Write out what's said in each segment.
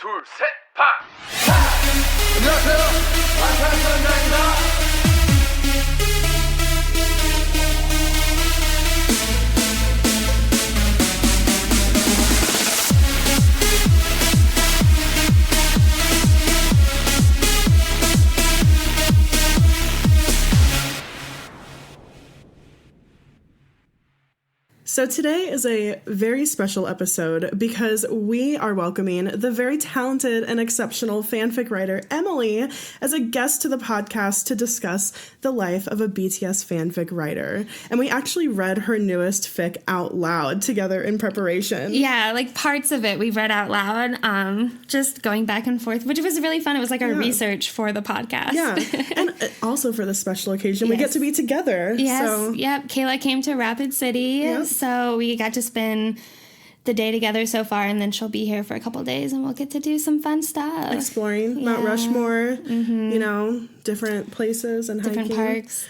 둘, 셋, 파! 안녕하세요. fanficfiles. So today is a very special episode because we are welcoming the very talented and exceptional fanfic writer Emily as a guest to the podcast to discuss the life of a BTS fanfic writer. And we actually read her newest fic out loud together in preparation. Yeah, like parts of it we read out loud, just going back and forth, which was really fun. It was like our research for the podcast. Yeah, and also for this special occasion, we get to be together. Yes, so. Yep. Kayla came to Rapid City. Yep. So we got to spend the day together so far, and then she'll be here for a couple days, and we'll get to do some fun stuff. Exploring Mount Rushmore, you know, different places and different hiking. parks.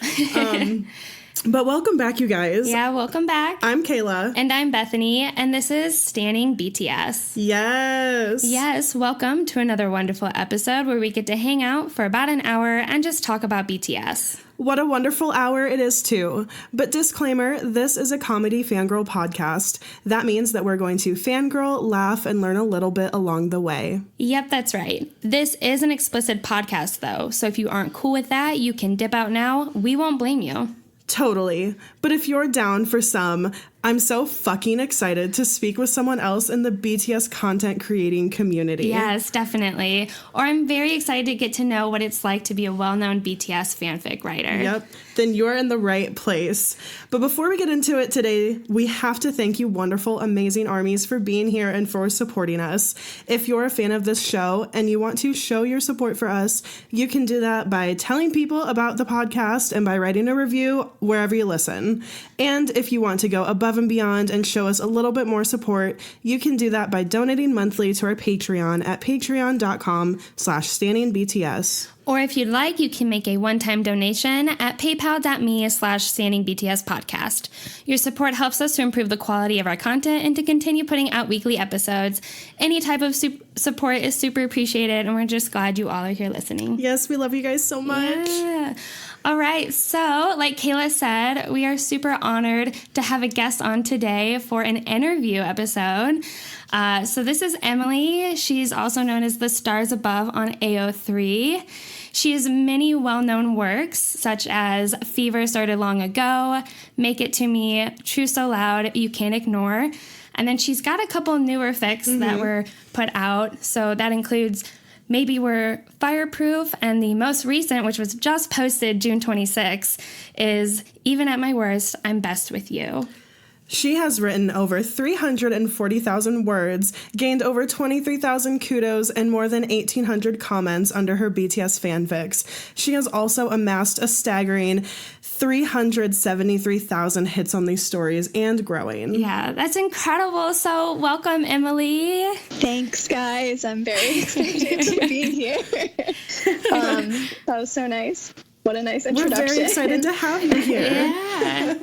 But welcome back, you guys. Yeah, welcome back. I'm Kayla. And I'm Bethany, and this is Standing BTS. Yes. Yes, welcome to another wonderful episode where we get to hang out for about an hour and just talk about BTS. What a wonderful hour it is, too. But disclaimer, this is a comedy fangirl podcast. That means that we're going to fangirl, laugh, and learn a little bit along the way. Yep, that's right. This is an explicit podcast, though, so if you aren't cool with that, you can dip out now. We won't blame you. Totally. But if you're down for some, I'm so fucking excited to speak with someone else in the BTS content creating community. Yes, definitely. Or I'm very excited to get to know what it's like to be a well-known BTS fanfic writer. Yep. Then you're in the right place. But before we get into it today, we have to thank you wonderful, amazing armies for being here and for supporting us. If you're a fan of this show and you want to show your support for us, you can do that by telling people about the podcast and by writing a review wherever you listen. And if you want to go above and beyond and show us a little bit more support, you can do that by donating monthly to our Patreon at patreon.com/standingbts. Or if you'd like, you can make a one-time donation at paypal.me/standingbtspodcast. Your support helps us to improve the quality of our content and to continue putting out weekly episodes. Any type of support is super appreciated, and we're just glad you all are here listening. Yes, we love you guys so much. Yeah. All right, so like Kayla said, we are super honored to have a guest on today for an interview episode. So this is Emily. She's also known as the Stars Above on AO3. She has many well-known works, such as Fever Started Long Ago, Make It To Me, True So Loud, You Can't Ignore. And then she's got a couple newer fics that were put out. So that includes Maybe We're Fireproof, and the most recent, which was just posted June 26, is Even at My Worst, I'm Best With You. She has written over 340,000 words, gained over 23,000 kudos, and more than 1,800 comments under her BTS fanfics. She has also amassed a staggering 373,000 hits on these stories and growing. Yeah, that's incredible. So welcome, Emily. Thanks, guys. I'm very excited to be here. That was so nice. What a nice introduction. We're very excited to have you here.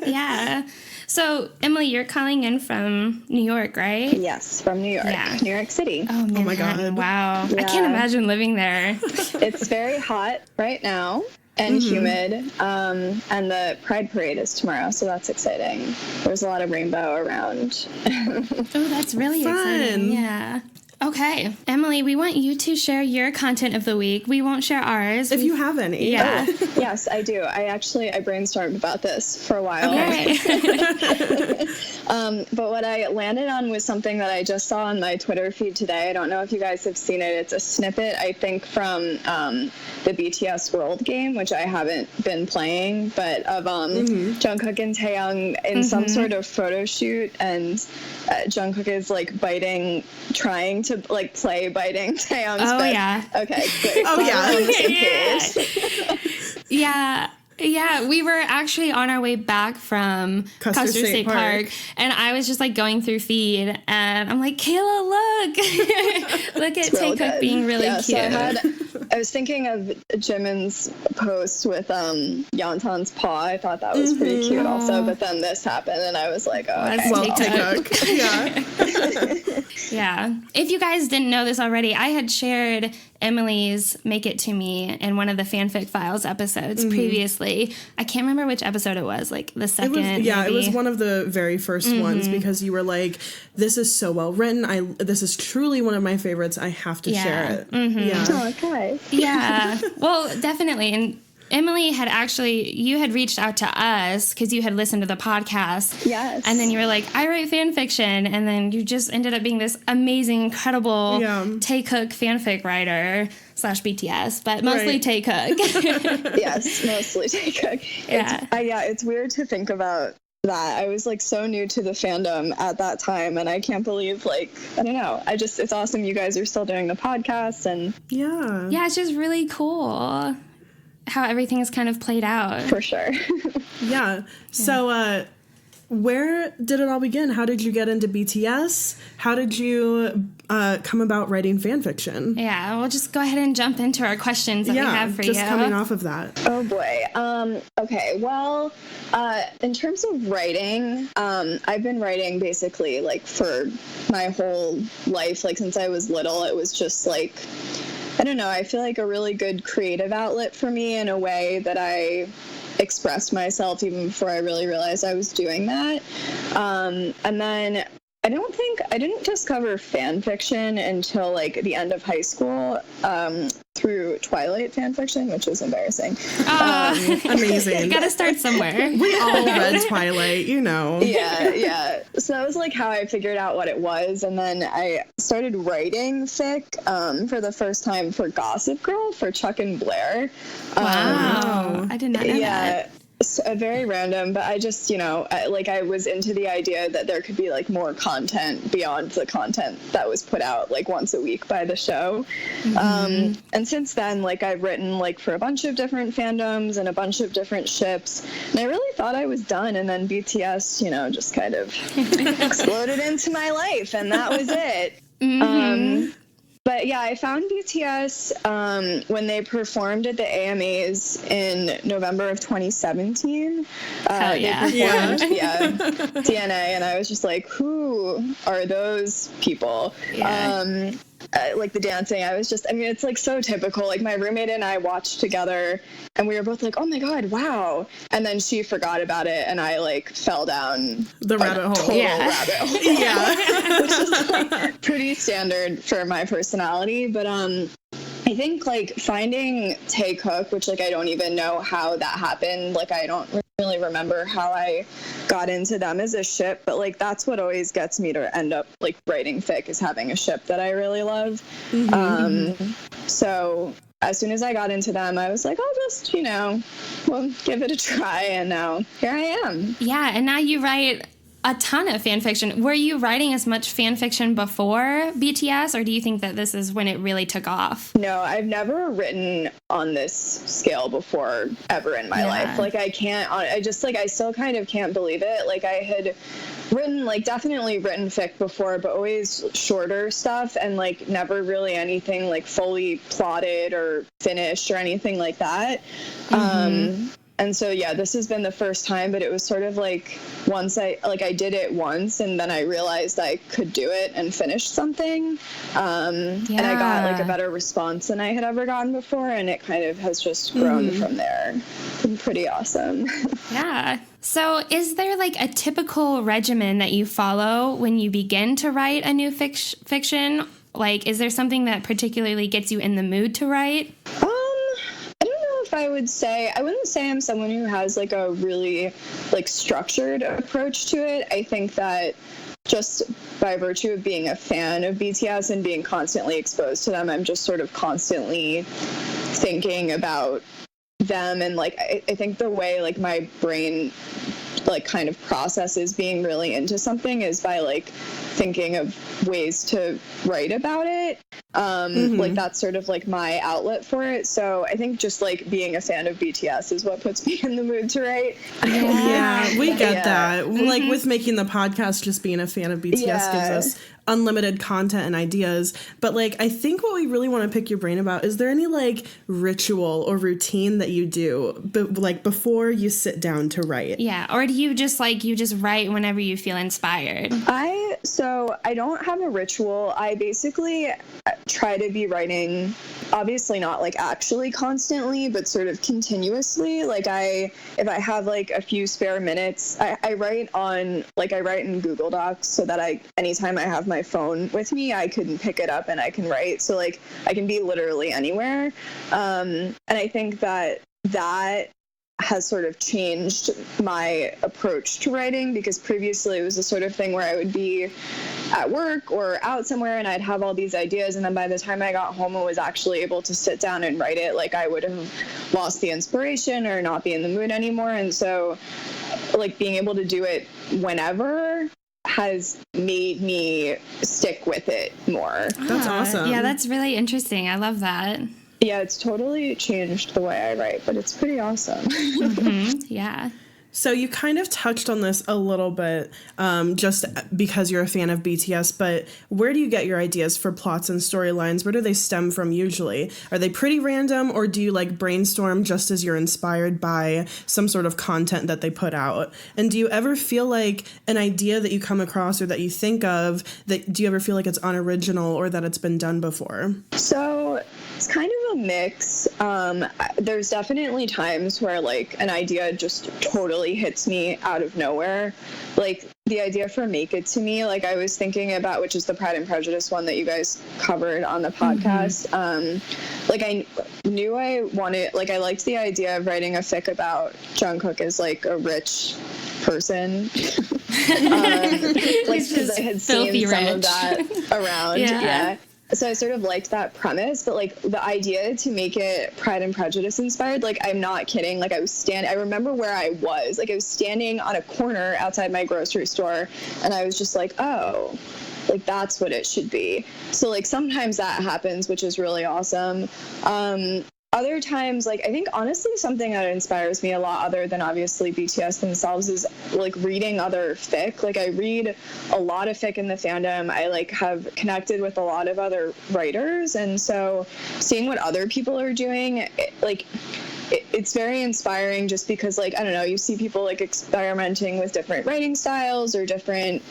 Yeah. So, Emily, you're calling in from New York, right? Yes, from New York. Yeah. New York City. Oh, my God. Wow. Yeah. I can't imagine living there. It's very hot right now and humid. And the Pride Parade is tomorrow, so that's exciting. There's a lot of rainbow around. Oh, that's really exciting. Yeah. Okay, Emily, we want you to share your content of the week. We won't share ours. If you have any. Yeah. Yes, I do. I brainstormed about this for a while. Okay. But what I landed on was something that I just saw on my Twitter feed today. I don't know if you guys have seen it. It's a snippet, I think, from the BTS World game, which I haven't been playing, but of Jungkook and Taehyung in some sort of photo shoot, and Jungkook is like trying to like play biting Taehyung's bed. Yeah. Okay, great. Oh, yeah. Yeah, we were actually on our way back from Custer State Park, and I was just like going through feed, and I'm like, Kayla, look, look at Taehyung being really cute. So I was thinking of Jimin's post with Yantan's paw. I thought that was pretty cute also, but then this happened and I was like, oh, okay. Well, TikTok. Yeah. Yeah. If you guys didn't know this already, I had shared Emily's Make It To Me in one of the Fanfic Files episodes previously. I can't remember which episode it was, like the second. It was one of the very first ones because you were like, this is so well written. This is truly one of my favorites. I have to share it. Yeah. Oh, okay. Yeah. Well, definitely. And Emily had you had reached out to us because you had listened to the podcast. Yes. And then you were like, I write fan fiction. And then you just ended up being this amazing, incredible Tae Cook fanfic writer / BTS, but mostly Tae Cook. Yes, mostly Tae Cook. Yeah. It's weird to think about that. I was like so new to the fandom at that time, and I can't believe, like, I don't know. It's awesome you guys are still doing the podcast. And yeah, it's just really cool how everything is kind of played out. For sure. Yeah. So, where did it all begin? How did you get into BTS? How did you come about writing fan fiction? Yeah, we'll just go ahead and jump into our questions that we have for you. Just coming off of that. Oh boy. Okay. Well, in terms of writing, I've been writing basically like for my whole life. Like since I was little, it was just like, I don't know, I feel like a really good creative outlet for me in a way that I expressed myself even before I really realized I was doing that. And then I didn't discover fan fiction until like the end of high school through Twilight fan fiction, which was embarrassing. Amazing. You gotta start somewhere. We all read Twilight, you know. Yeah. So that was like how I figured out what it was. And then I started writing fic for the first time for Gossip Girl, for Chuck and Blair. Wow. I did not know that. Very random, but I just, I was into the idea that there could be like more content beyond the content that was put out like once a week by the show. And since then, like I've written like for a bunch of different fandoms and a bunch of different ships, and I really thought I was done. And then BTS, just kind of exploded into my life, and that was it. But yeah, I found BTS when they performed at the AMAs in November of 2017. They performed, DNA, and I was just like, who are those people? Yeah. Like the dancing, it's like so typical. Like my roommate and I watched together, and we were both like, oh my God, wow. And then she forgot about it, and I like fell down the rabbit hole. Rabbit hole. Yeah. Which is like pretty standard for my personality. But I think like finding Tae Cook, which like I don't even know how that happened. Like I don't really remember how I got into them as a ship, but like that's what always gets me to end up like writing fic, is having a ship that I really love. So as soon as I got into them, I was like, I'll just, we'll give it a try, and now here I am. Yeah, and now you write a ton of fan fiction. Were you writing as much fan fiction before BTS, or do you think that this is when it really took off? No, I've never written on this scale before ever in my life. Like I still kind of can't believe it. Like I had definitely written fic before, but always shorter stuff, and like never really anything like fully plotted or finished or anything like that. And so, yeah, this has been the first time, but it was sort of like I did it once, and then I realized I could do it and finish something. And I got like a better response than I had ever gotten before, and it kind of has just grown from there. It's been pretty awesome. Yeah. So is there like a typical regimen that you follow when you begin to write a new fiction? Like, is there something that particularly gets you in the mood to write? I wouldn't say I'm someone who has like a really like structured approach to it. I think that just by virtue of being a fan of BTS and being constantly exposed to them, I'm just sort of constantly thinking about them, and like I think the way like my brain like kind of processes being really into something is by like thinking of ways to write about it. Like that's sort of like my outlet for it. So I think just like being a fan of BTS is what puts me in the mood to write. Yeah, we get that. Like with making the podcast, just being a fan of BTS gives us unlimited content and ideas. But like, I think what we really want to pick your brain about, is there any like ritual or routine that you do like before you sit down to write? Yeah. Or do you just write whenever you feel inspired? So I don't have a ritual. I basically try to be writing, obviously not like actually constantly, but sort of continuously. Like if I have like a few spare minutes, I write in Google Docs, so that anytime I have my phone with me, I can pick it up and I can write. So like I can be literally anywhere. And I think that has sort of changed my approach to writing, because previously it was the sort of thing where I would be at work or out somewhere and I'd have all these ideas, and then by the time I got home and was actually able to sit down and write it, like I would have lost the inspiration or not be in the mood anymore. And so like being able to do it whenever has made me stick with it more. That's awesome. Yeah, that's really interesting. I love that. Yeah, it's totally changed the way I write, but it's pretty awesome. Yeah. So you kind of touched on this a little bit, just because you're a fan of BTS, but where do you get your ideas for plots and storylines? Where do they stem from usually? Are they pretty random, or do you like brainstorm just as you're inspired by some sort of content that they put out? And do you ever feel like an idea that you come across or that you think of, do you ever feel like it's unoriginal or that it's been done before? So it's kind of a mix. There's definitely times where like an idea just totally hits me out of nowhere. Like the idea for Make It To Me, like I was thinking about, which is the Pride and Prejudice one that you guys covered on the podcast. Like I knew I wanted, like I liked the idea of writing a fic about Jungkook as like a rich person. Like because I had seen some of that around. Yeah. So I sort of liked that premise, but like the idea to make it Pride and Prejudice inspired, like I'm not kidding. Like I remember where I was. Like I was standing on a corner outside my grocery store, and I was just like, oh, like that's what it should be. So like sometimes that happens, which is really awesome. Other times, like I think honestly something that inspires me a lot, other than obviously BTS themselves, is like reading other fic. Like I read a lot of fic in the fandom. I like have connected with a lot of other writers, and so seeing what other people are doing, it's very inspiring, just because like I don't know, you see people like experimenting with different writing styles or different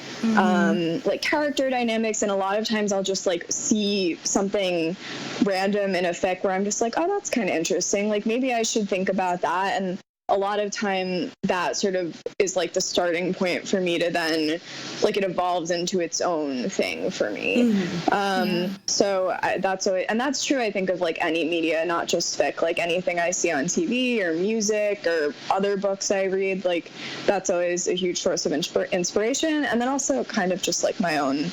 like character dynamics, and a lot of times I'll just like see something random in a fic where I'm just like, oh, that's kind of interesting, like maybe I should think about that. And a lot of time that sort of is like the starting point for me to then like it evolves into its own thing for me. So that's always, and that's true I think of like any media, not just fic, like anything I see on TV or music or other books I read, like that's always a huge source of inspiration. And then also kind of just like my own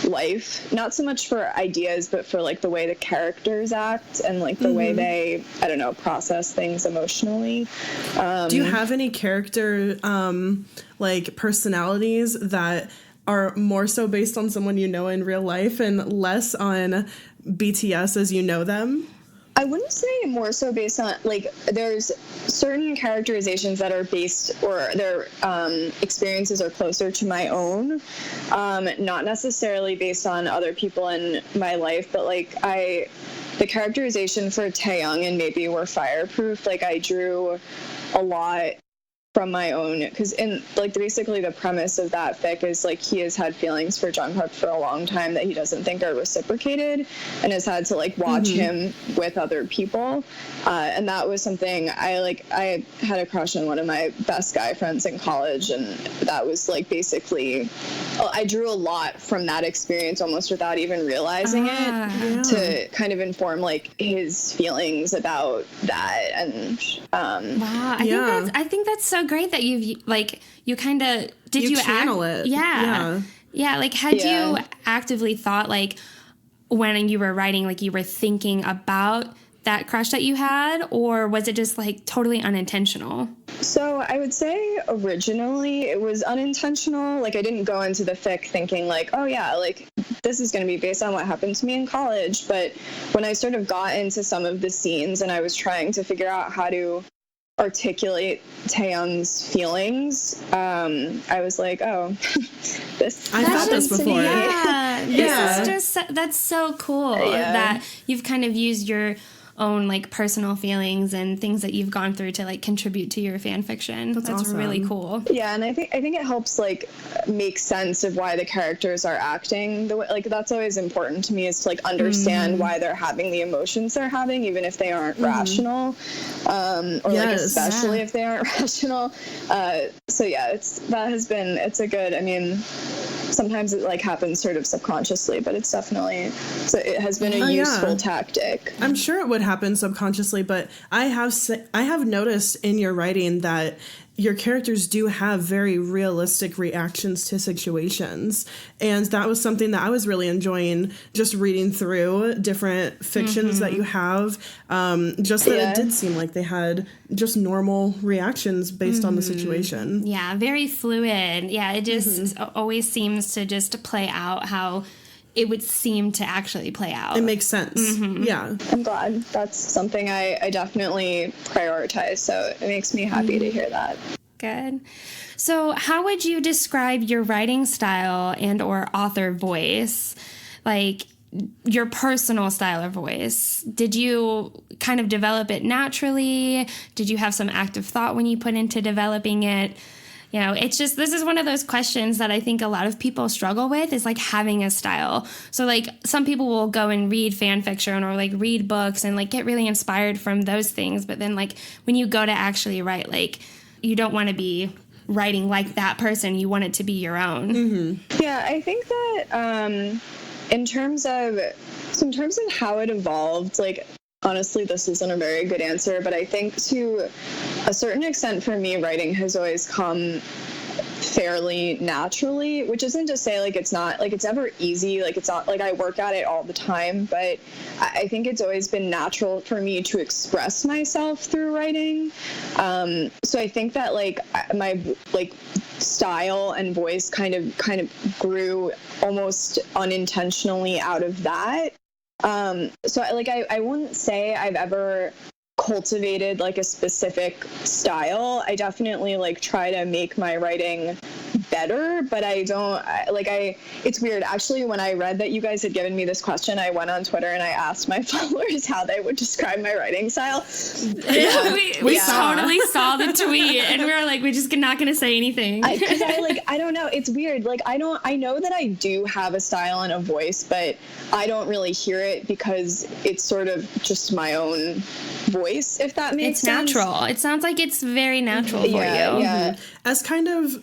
life, not so much for ideas, but for like the way the characters act and like the way they, I don't know, process things emotionally. Do you have any character like personalities that are more so based on someone you know in real life and less on BTS as you know them? I wouldn't say more so based on, like, there's certain characterizations that are based, or their experiences are closer to my own, not necessarily based on other people in my life, but like the characterization for Taeyoung and Maybe We're Fireproof, like I drew a lot from my own, because in like basically the premise of that fic is like he has had feelings for Jungkook for a long time that he doesn't think are reciprocated, and has had to like watch him with other people, and that was something I had a crush on one of my best guy friends in college, and that was like basically I drew a lot from that experience almost without even realizing it to kind of inform like his feelings about that. And wow, I think that's so great that you kind of channel it. Yeah. Like had you actively thought like when you were writing, like you were thinking about that crush that you had, or was it just like totally unintentional? So I would say originally it was unintentional. Like I didn't go into the fic thinking like, oh yeah, like this is going to be based on what happened to me in college. But when I sort of got into some of the scenes and I was trying to figure out how to articulate Taeyeon's feelings, I was like, oh, this I thought this before. Yeah. This is just, that's so cool that you've kind of used your own like personal feelings and things that you've gone through to like contribute to your fan fiction. That's awesome. Really cool. Yeah, and I think it helps like make sense of why the characters are acting the way. Like that's always important to me, is to like understand why they're having the emotions they're having, even if they aren't rational, or like especially if they aren't rational. So yeah, it's a good. I mean, sometimes it like happens sort of subconsciously, but it's definitely, so it has been a useful tactic. I'm sure it would happen subconsciously, but I have noticed in your writing that your characters do have very realistic reactions to situations, and that was something that I was really enjoying just reading through different fictions that you have, just that it did seem like they had just normal reactions based on the situation. Yeah, very fluid. Yeah, it just always seems to just play out how it would seem to actually play out. It makes sense. Yeah. I'm glad. That's something I definitely prioritize, so it makes me happy to hear that. Good. So how would you describe your writing style and or author voice? Like your personal style or voice? Did you kind of develop it naturally? Did you have some active thought when you put into developing it? You know, it's just, this is one of those questions that I think a lot of people struggle with, is like having a style. So like some people will go and read fan fiction or like read books and like get really inspired from those things. But then like when you go to actually write, like you don't want to be writing like that person. You want it to be your own. Yeah, I think that in terms of how it evolved, like, honestly, this isn't a very good answer, but I think to a certain extent for me, writing has always come fairly naturally, which isn't to say like it's not, like it's never easy, like it's not like I work at it all the time, but I think it's always been natural for me to express myself through writing. So I think that like my like style and voice kind of grew almost unintentionally out of that. So like I wouldn't say I've ever cultivated like a specific style. I definitely like try to make my writing better, but it's weird. Actually, when I read that you guys had given me this question, I went on Twitter and I asked my followers how they would describe my writing style. We totally saw the tweet and we were like, we're just not going to say anything. Because I don't know. It's weird. Like, I know that I do have a style and a voice, but I don't really hear it because it's sort of just my own voice, if that makes sense. It's natural. It sounds like it's very natural for you. Yeah. As kind of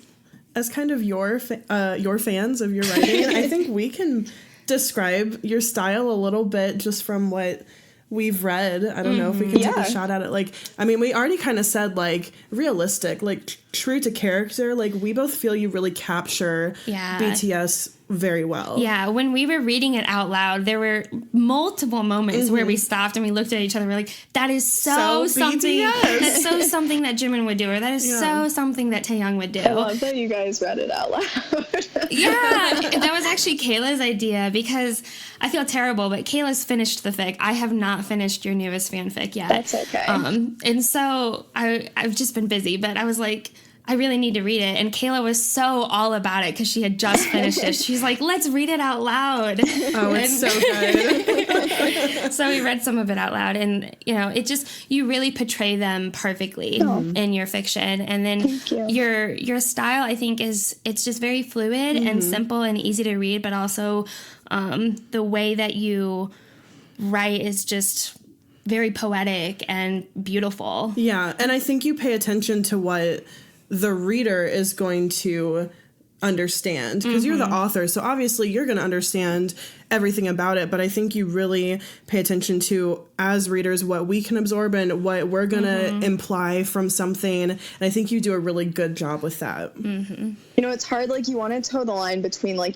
your fans of your writing, I think we can describe your style a little bit just from what we've read. I don't know if we can take a shot at it. Like, I mean, we already kind of said like realistic, like true to character. Like we both feel you really capture BTS very well. Yeah, when we were reading it out loud, there were multiple moments where we stopped and we looked at each other. We're like, "That is so something. That's so something that Jimin would do, or that is so something that Taeyoung would do." I love that you guys read it out loud. That was actually Kayla's idea because I feel terrible, but Kayla's finished the fic. I have not finished your newest fanfic yet. That's okay. And so I've just been busy, but I was like, I really need to read it. And Kayla was so all about it because she had just finished it. She's like, let's read it out loud. Oh, it's so good. So we read some of it out loud. And, you know, it just, you really portray them perfectly in your fiction. And then your style, I think, it's just very fluid and simple and easy to read. But also the way that you write is just very poetic and beautiful. Yeah. And I think you pay attention to what the reader is going to understand because you're the author. So obviously you're going to understand everything about it. But I think you really pay attention to, as readers, what we can absorb and what we're going to imply from something. And I think you do a really good job with that. You know, it's hard. Like, you want to toe the line between like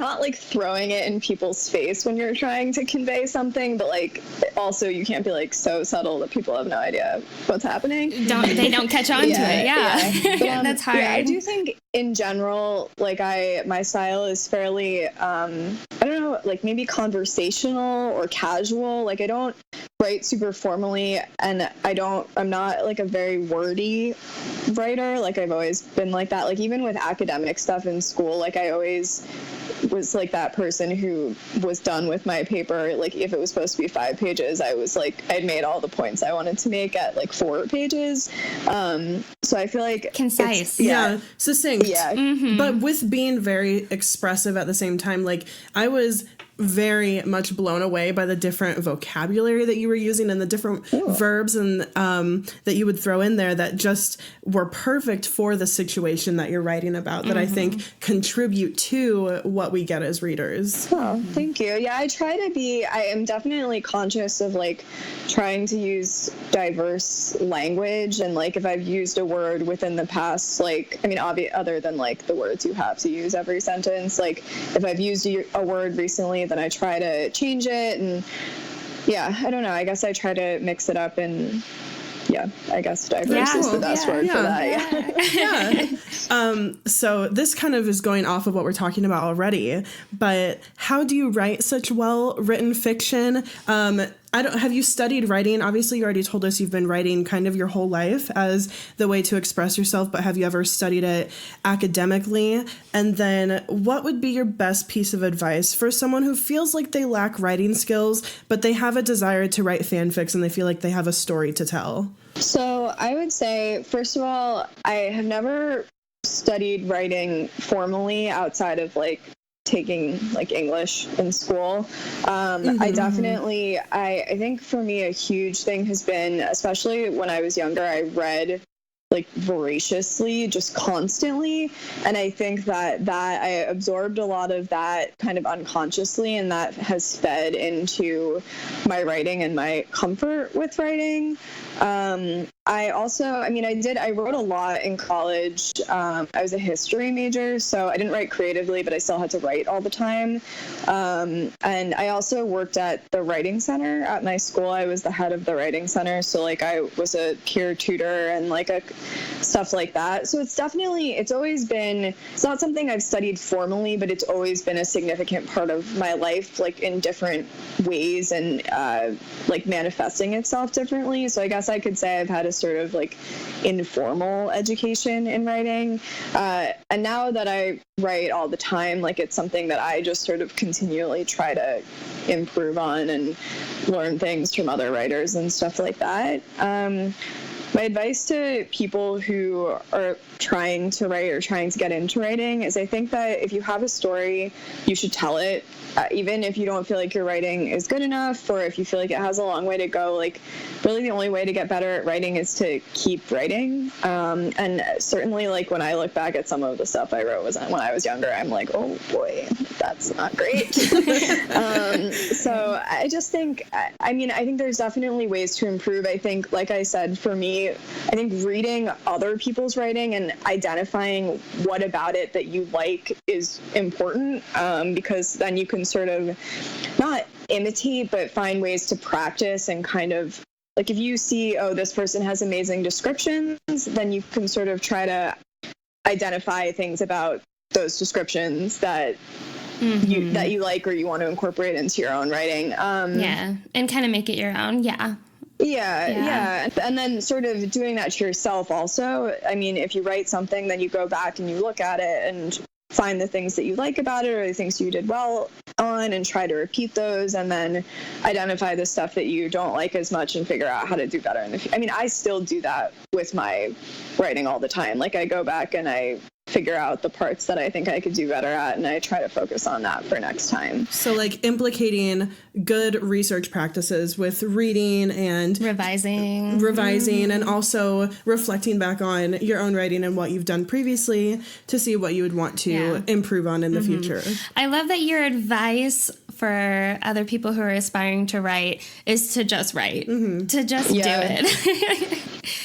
not like throwing it in people's face when you're trying to convey something, but like also you can't be like so subtle that people have no idea what's happening. They don't catch on to it. Yeah. But, that's hard. Yeah, I do think in general, like my style is fairly, I don't know, like maybe conversational or casual. Like I don't write super formally, and I'm not like a very wordy writer. Like I've always been like that. Like even with academic stuff in school, like I always was like that person who was done with my paper. Like if it was supposed to be 5 pages, I was like, I'd made all the points I wanted to make at like 4 pages. So I feel like concise. Yeah, succinct. Yeah. Mm-hmm. But with being very expressive at the same time, like I was very much blown away by the different vocabulary that you were using and the different verbs and that you would throw in there that just were perfect for the situation that you're writing about, that I think contribute to what we get as readers. Oh, thank you. Yeah, I am definitely conscious of like trying to use diverse language, and like if I've used a word within the past, like, I mean, other than like the words you have to use every sentence, like if I've used a word recently, then I try to change it. And yeah, I don't know, I guess I try to mix it up, and yeah, I guess diverse is the best word for that. Yeah. So this kind of is going off of what we're talking about already, but how do you write such well-written fiction? Have you studied writing? Obviously, you already told us you've been writing kind of your whole life as the way to express yourself, but have you ever studied it academically? And then what would be your best piece of advice for someone who feels like they lack writing skills, but they have a desire to write fanfics and they feel like they have a story to tell? So I would say, first of all, I have never studied writing formally outside of like taking like English in school. I definitely, I think for me a huge thing has been, especially when I was younger, I read like voraciously, just constantly. And I think that I absorbed a lot of that kind of unconsciously, and that has fed into my writing and my comfort with writing. I wrote a lot in college. I was a history major, so I didn't write creatively, but I still had to write all the time. And I also worked at the writing center at my school. I was the head of the writing center. So like I was a peer tutor and like stuff like that. So it's always been, it's not something I've studied formally, but it's always been a significant part of my life, like in different ways and like manifesting itself differently. So I guess I could say I've had a sort of like informal education in writing. And now that I write all the time, like it's something that I just sort of continually try to improve on and learn things from other writers and stuff like that. My advice to people who are trying to write or trying to get into writing is I think that if you have a story, you should tell it. Even if you don't feel like your writing is good enough, or if you feel like it has a long way to go, like really the only way to get better at writing is to keep writing. And certainly like when I look back at some of the stuff I wrote when I was younger, I'm like, oh boy, that's not great. So I just think, I think there's definitely ways to improve. I think, like I said, for me, I think reading other people's writing and identifying what about it that you like is important, because then you can sort of not imitate, but find ways to practice and kind of, like if you see, oh, this person has amazing descriptions, then you can sort of try to identify things about those descriptions that you like or you want to incorporate into your own writing. And kind of make it your own. Yeah. And then sort of doing that to yourself also. I mean, if you write something, then you go back and you look at it and find the things that you like about it or the things you did well on and try to repeat those, and then identify the stuff that you don't like as much and figure out how to do better in the future. I mean, I still do that with my writing all the time. Like I go back and I figure out the parts that I think I could do better at, and I try to focus on that for next time. So like implicating good research practices with reading and revising and also reflecting back on your own writing and what you've done previously to see what you would want to improve on in the future. I love that your advice for other people who are aspiring to write is to just write, to just do it.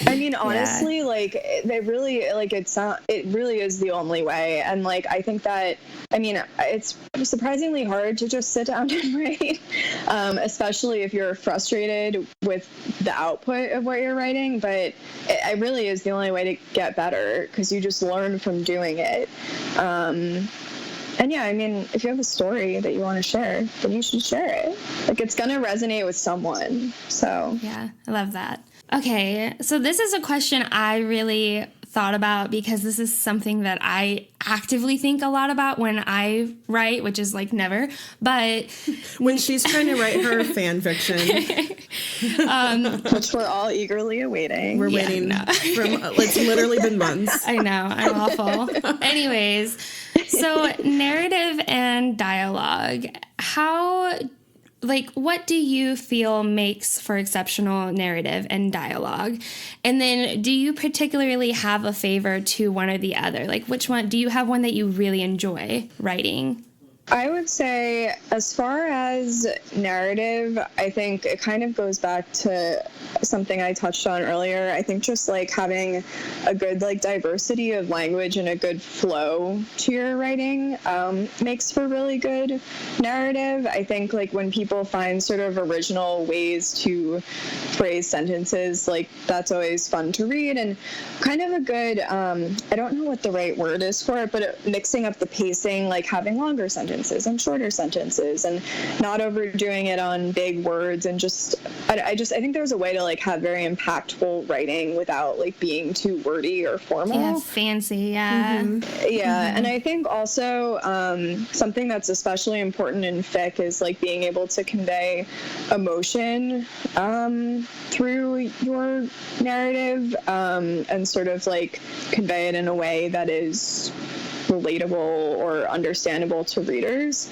I mean, honestly, like it really is the only way. And like, I think that, I mean, it's surprisingly hard to just sit down and write, especially if you're frustrated with the output of what you're writing. But it really is the only way to get better, because you just learn from doing it. And yeah, I mean, if you have a story that you want to share, then you should share it. Like, it's going to resonate with someone. So yeah, I love that. Okay, so this is a question I really thought about, because this is something that I actively think a lot about when I write, which is like never, but when she's trying to write her fan fiction, which we're all eagerly awaiting. We're waiting from, it's literally been months. I know, I'm awful. Anyways, so narrative and dialogue, what do you feel makes for exceptional narrative and dialogue? And then do you particularly have a favor to one or the other? Like, which one, do you have one that you really enjoy writing? I would say, as far as narrative, I think it kind of goes back to something I touched on earlier. I think just like having a good like diversity of language and a good flow to your writing makes for really good narrative. I think like when people find sort of original ways to phrase sentences, like that's always fun to read, and kind of a good, I don't know what the right word is for it, but mixing up the pacing, like having longer sentences and shorter sentences and not overdoing it on big words, and I think there's a way to like have very impactful writing without like being too wordy or formal. Yeah, fancy, yeah. Yeah, and I think also something that's especially important in fic is like being able to convey emotion through your narrative, and sort of like convey it in a way that is relatable or understandable to readers.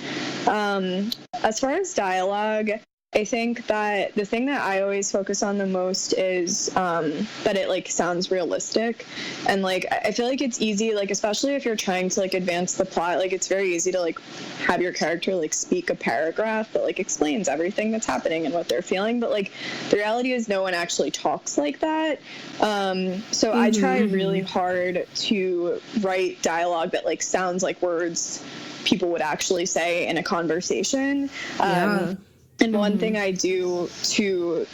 As far as dialogue, I think that the thing that I always focus on the most is that it like sounds realistic, and like I feel like it's easy, like especially if you're trying to like advance the plot, like it's very easy to like have your character like speak a paragraph that like explains everything that's happening and what they're feeling, but like the reality is no one actually talks like that. So I try really hard to write dialogue that like sounds like words people would actually say in a conversation. And one thing I do to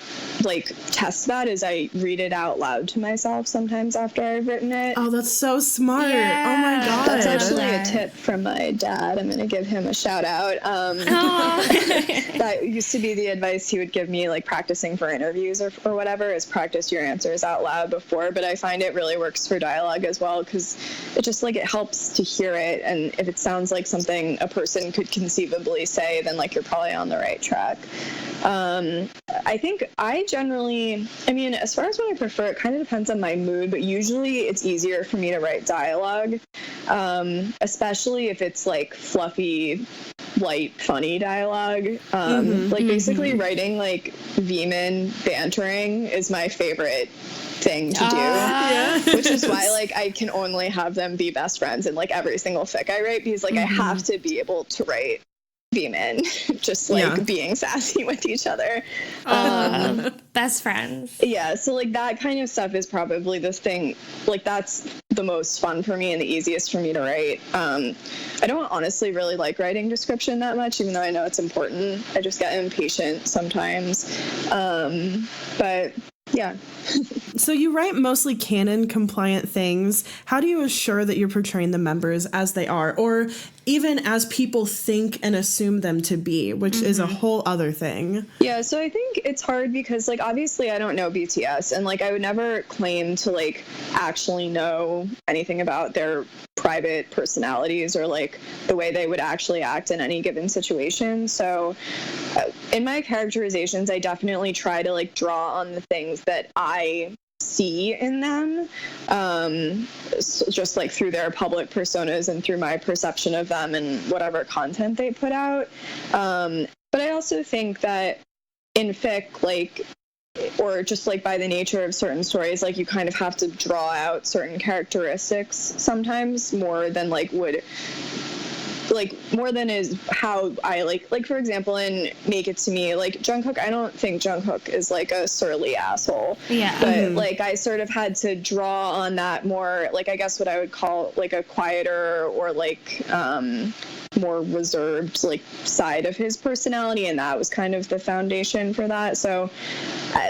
like test that is I read it out loud to myself sometimes after I've written it. Oh, that's so smart. Yeah. Oh my God. That's actually a tip from my dad. I'm going to give him a shout out. That used to be the advice he would give me, like practicing for interviews or whatever, is practice your answers out loud before. But I find it really works for dialogue as well, because it just like it helps to hear it. And if it sounds like something a person could conceivably say, then like you're probably on the right track. I think I generally, I mean, as far as what I prefer, it kind of depends on my mood, but usually it's easier for me to write dialogue, especially if it's like fluffy, light, funny dialogue. Like basically writing like Veeman bantering is my favorite thing to do, which is why like I can only have them be best friends in like every single fic I write, because like I have to be able to write Veeman just like being sassy with each other. Best friends. Yeah, so like that kind of stuff is probably the thing, like that's the most fun for me and the easiest for me to write. I don't honestly really like writing description that much, even though I know it's important. I just get impatient sometimes. But yeah. So you write mostly canon compliant things. How do you assure that you're portraying the members as they are, or even as people think and assume them to be, which is a whole other thing? Yeah, so I think it's hard because like obviously I don't know BTS, and like I would never claim to like actually know anything about their private personalities or like the way they would actually act in any given situation. So in my characterizations, I definitely try to like draw on the things that I see in them, so just like through their public personas and through my perception of them and whatever content they put out. But I also think that in fic, like, or just like by the nature of certain stories, like you kind of have to draw out certain characteristics sometimes more than like would like more than is how I like for example in Make It To Me, like Jungkook, I don't think Jungkook is like a surly asshole, but like I sort of had to draw on that more, like I guess what I would call like a quieter or like more reserved like side of his personality, and that was kind of the foundation for that. So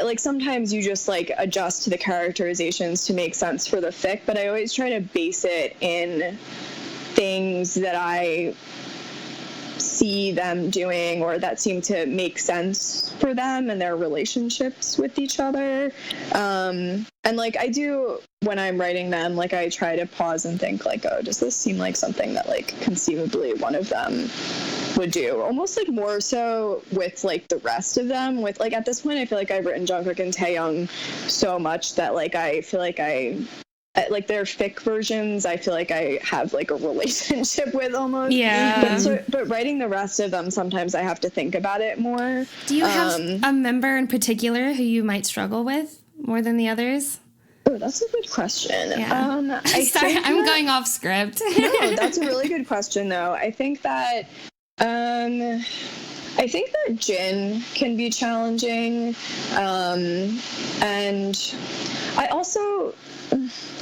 like sometimes you just like adjust to the characterizations to make sense for the fic, but I always try to base it in things that I see them doing or that seem to make sense for them and their relationships with each other. And like I do when I'm writing them, like I try to pause and think like, oh, does this seem like something that like conceivably one of them would do? Almost like more so with like the rest of them. With like at this point I feel like I've written Jungkook and Taehyung so much that like I feel like like their fic versions, I feel like I have like a relationship with almost. Yeah. But writing the rest of them, sometimes I have to think about it more. Do you have a member in particular who you might struggle with more than the others? Oh, that's a good question. Yeah. Sorry, I'm going off script. No, that's a really good question though. I think that Jin can be challenging. And I also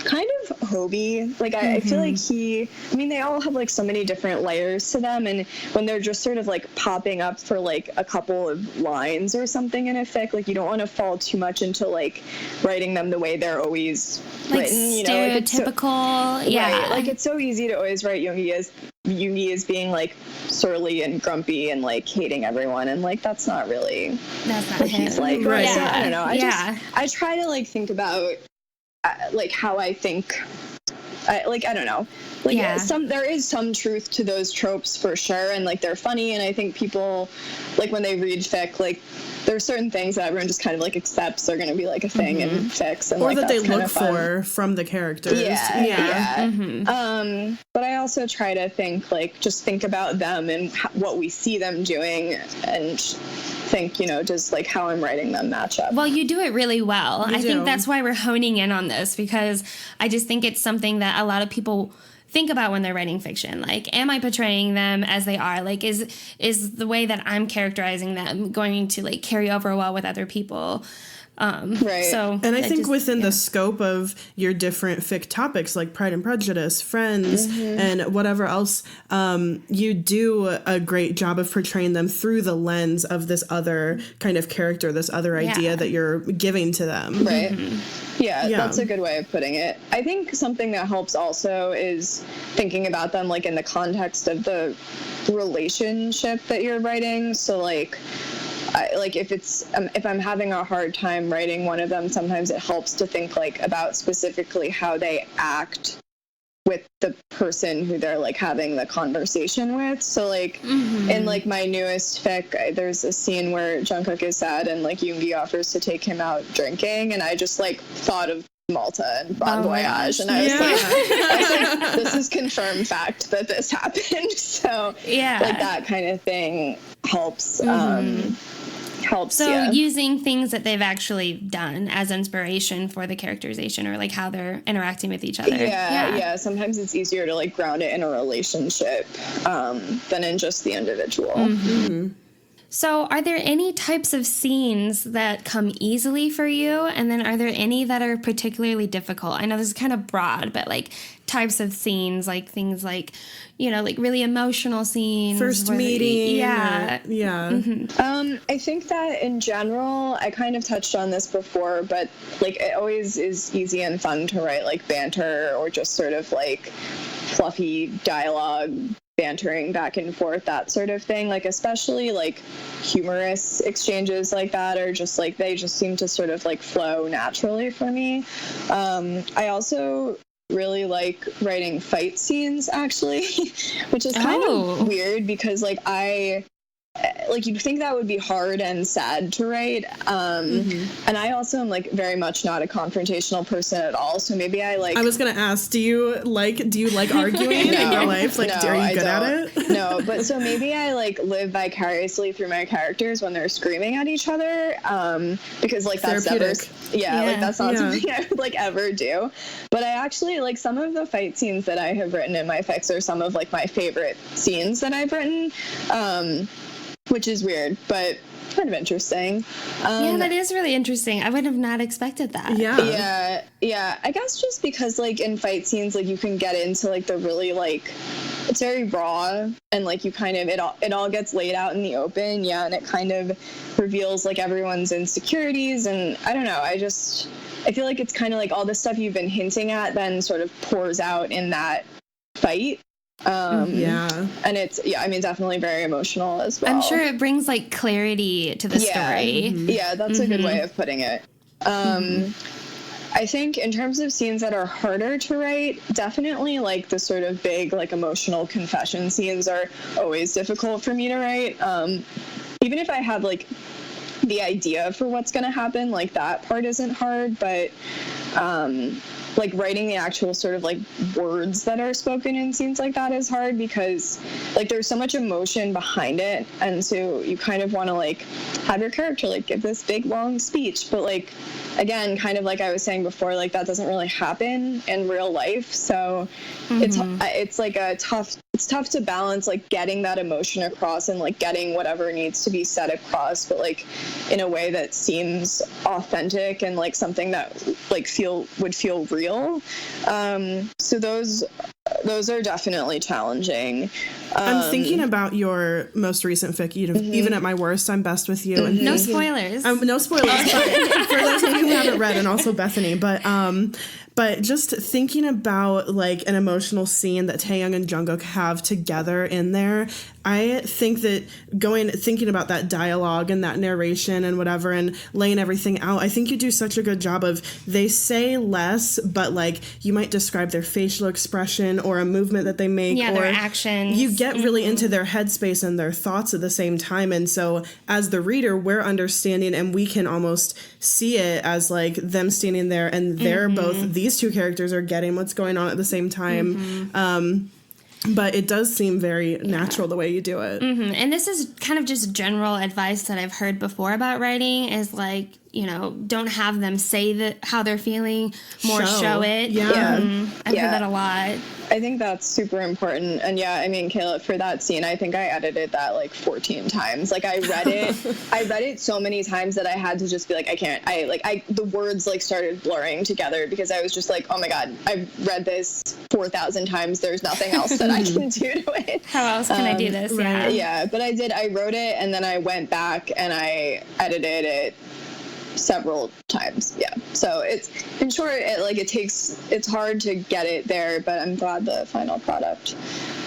kind of Hobie, like I feel like they all have like so many different layers to them, and when they're just sort of like popping up for like a couple of lines or something in a fic, like you don't want to fall too much into like writing them the way they're always like written, you know, know, stereotypical. Right, like it's so easy to always write Yoongi as being like surly and grumpy and like hating everyone, and like that's not what he's like, right? So I don't know. I try to like think about like how I think, I don't know, like there is some truth to those tropes for sure, and like they're funny, and I think people like when they read fic, like there's certain things that everyone just kind of like accepts are going to be like a thing in fics, and or like, that that's they look for from the characters. But I also try to think about them and what we see them doing, and think, you know, does like how I'm writing them match up? Well, you do it really well. I think that's why we're honing in on this, because I just think it's something that a lot of people think about when they're writing fiction. Like, am I portraying them as they are? Like, is the way that I'm characterizing them going to like carry over well with other people? Right. So, and I think within the scope of your different fic topics like Pride and Prejudice, Friends, and whatever else, you do a great job of portraying them through the lens of this other kind of character, this other idea that you're giving to them. Right. Yeah, that's a good way of putting it. I think something that helps also is thinking about them like in the context of the relationship that you're writing. So like if I'm having a hard time writing one of them, sometimes it helps to think like about specifically how they act with the person who they're like having the conversation with. So like in like my newest fic, there's a scene where Jungkook is sad and like Yoongi offers to take him out drinking, and I just like thought of Malta and Bon Voyage, and I was like, this is confirmed fact that this happened. So like that kind of thing helps. So using things that they've actually done as inspiration for the characterization, or like how they're interacting with each other. Yeah. Sometimes it's easier to like ground it in a relationship than in just the individual. So are there any types of scenes that come easily for you? And then are there any that are particularly difficult? I know this is kind of broad, but like types of scenes, like things like, you know, like really emotional scenes. First meeting. I think that in general, I kind of touched on this before, but like it always is easy and fun to write like banter or just sort of like fluffy dialogue, bantering back and forth, that sort of thing. Like especially like humorous exchanges like that are just like, they just seem to sort of like flow naturally for me. I also really like writing fight scenes actually, which is kind of weird because like like, you'd think that would be hard and sad to write. And I also am, like, very much not a confrontational person at all. So maybe I was going to ask, do you like arguing in your life? Like, are you good at it? No, but so maybe I, like, live vicariously through my characters when they're screaming at each other. Because, like, that's never, like, that's not something I would, like, ever do. But I actually, like, some of the fight scenes that I have written in my fics are some of, like, my favorite scenes that I've written, which is weird, but kind of interesting. That is really interesting. I would have not expected that. Yeah. I guess just because, like, in fight scenes, like, you can get into, like, the really, like, it's very raw, and, like, you kind of, it all gets laid out in the open, and it kind of reveals, like, everyone's insecurities, and I don't know, I feel like it's kind of like all the stuff you've been hinting at then sort of pours out in that fight. And it's definitely very emotional as well. I'm sure it brings, like, clarity to the story. Yeah, that's a good way of putting it. I think in terms of scenes that are harder to write, definitely, like, the sort of big, like, emotional confession scenes are always difficult for me to write. Even if I have, like, the idea for what's going to happen, like, that part isn't hard, but like, writing the actual sort of, like, words that are spoken in scenes like that is hard because, like, there's so much emotion behind it, and so you kind of want to, like, have your character, like, give this big long speech, but, like, again, kind of like I was saying before, like, that doesn't really happen in real life, so it's like it's tough to balance, like, getting that emotion across and, like, getting whatever needs to be said across, but, like, in a way that seems authentic and, like, something that, like, would feel real. So those are definitely challenging. I'm thinking about your most recent fic, Even at My Worst, I'm Best with You. And no spoilers. No spoilers. For those of you who haven't read, and also Bethany, but just thinking about, like, an emotional scene that Taehyung and Jungkook have together in there, I think that thinking about that dialogue and that narration and whatever and laying everything out, I think you do such a good job of, they say less, but, like, you might describe their facial expression or a movement that they make, or their actions. You get really into their headspace and their thoughts at the same time, and so as the reader, we're understanding, and we can almost see it as, like, them standing there, and they're both, these two characters are getting what's going on at the same time. But it does seem very natural the way you do it. And this is kind of just general advice that I've heard before about writing is, like, you know, don't have them say how they're feeling, more show it. I've heard that a lot. I think that's super important. And I mean, Kayla, for that scene, I think I edited that, like, 14 times. Like, I read it so many times that I had to just be like, the words, like, started blurring together because I was just like, oh my God, I've read this 4,000 times. There's nothing else that I can do to it. How else can I do this? Right. Yeah, but I wrote it, and then I went back and I edited it several times. So it's, in short, it's hard to get it there, but I'm glad the final product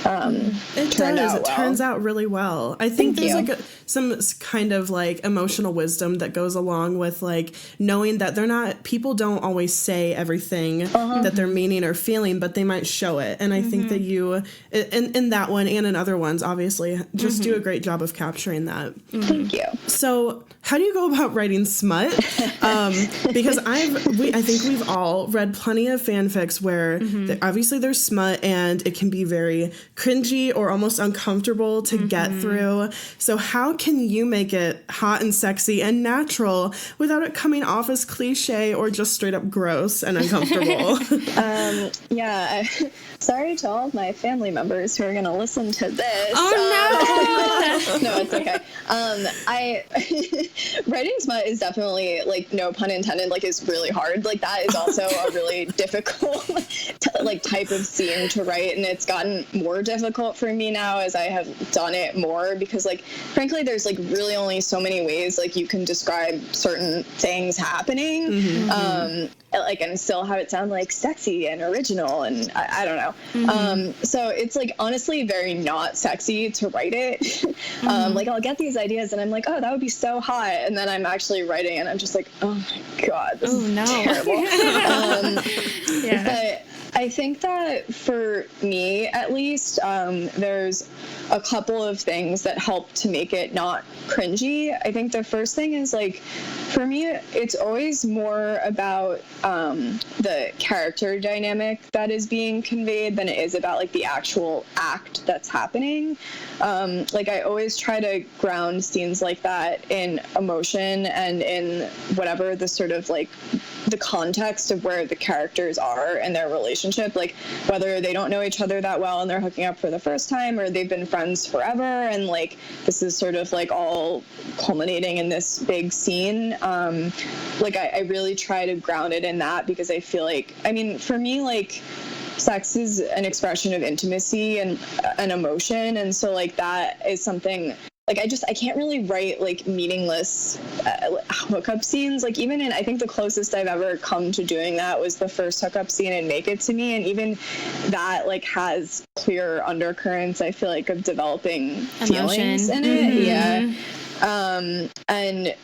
it turns out really well. I think there's like some kind of, like, emotional wisdom that goes along with, like, knowing that people don't always say everything that they're meaning or feeling, but they might show it. And I think that you, in that one and in other ones, obviously, just do a great job of capturing that. Thank you. So how do you go about writing smut? Because I think we've all read plenty of fanfics where obviously there's smut, and it can be very cringy or almost uncomfortable to get through. So how can you make it hot and sexy and natural without it coming off as cliche or just straight up gross and uncomfortable? Sorry to all of my family members who are going to listen to this. Oh, no! No, it's okay. Writing smut is definitely, like, no pun intended, like, is really hard. Like, that is also a really difficult, type of scene to write, and it's gotten more difficult for me now as I have done it more because, like, frankly, there's, like, really only so many ways, like, you can describe certain things happening. And still have it sound, like, sexy and original, and I don't know. So it's, like, honestly very not sexy to write it. Like, I'll get these ideas and I'm like, oh, that would be so hot, and then I'm actually writing and I'm just like, oh my God, this is terrible. I think that for me, at least, there's a couple of things that help to make it not cringy. I think the first thing is, like, for me, it's always more about the character dynamic that is being conveyed than it is about, like, the actual act that's happening. Like, I always try to ground scenes like that in emotion and in whatever the sort of, like, the context of where the characters are and their relationship, like whether they don't know each other that well and they're hooking up for the first time, or they've been friends forever and like this is sort of like all culminating in this big scene. Like I really try to ground it in that, because I feel like, I mean, for me, like, sex is an expression of intimacy and an emotion, and so like that is something. Like, I can't really write, like, meaningless hookup scenes. Like, even in, I think the closest I've ever come to doing that was the first hookup scene in Make It To Me. And even that, like, has clear undercurrents, I feel like, of developing feelings in it. Yeah. And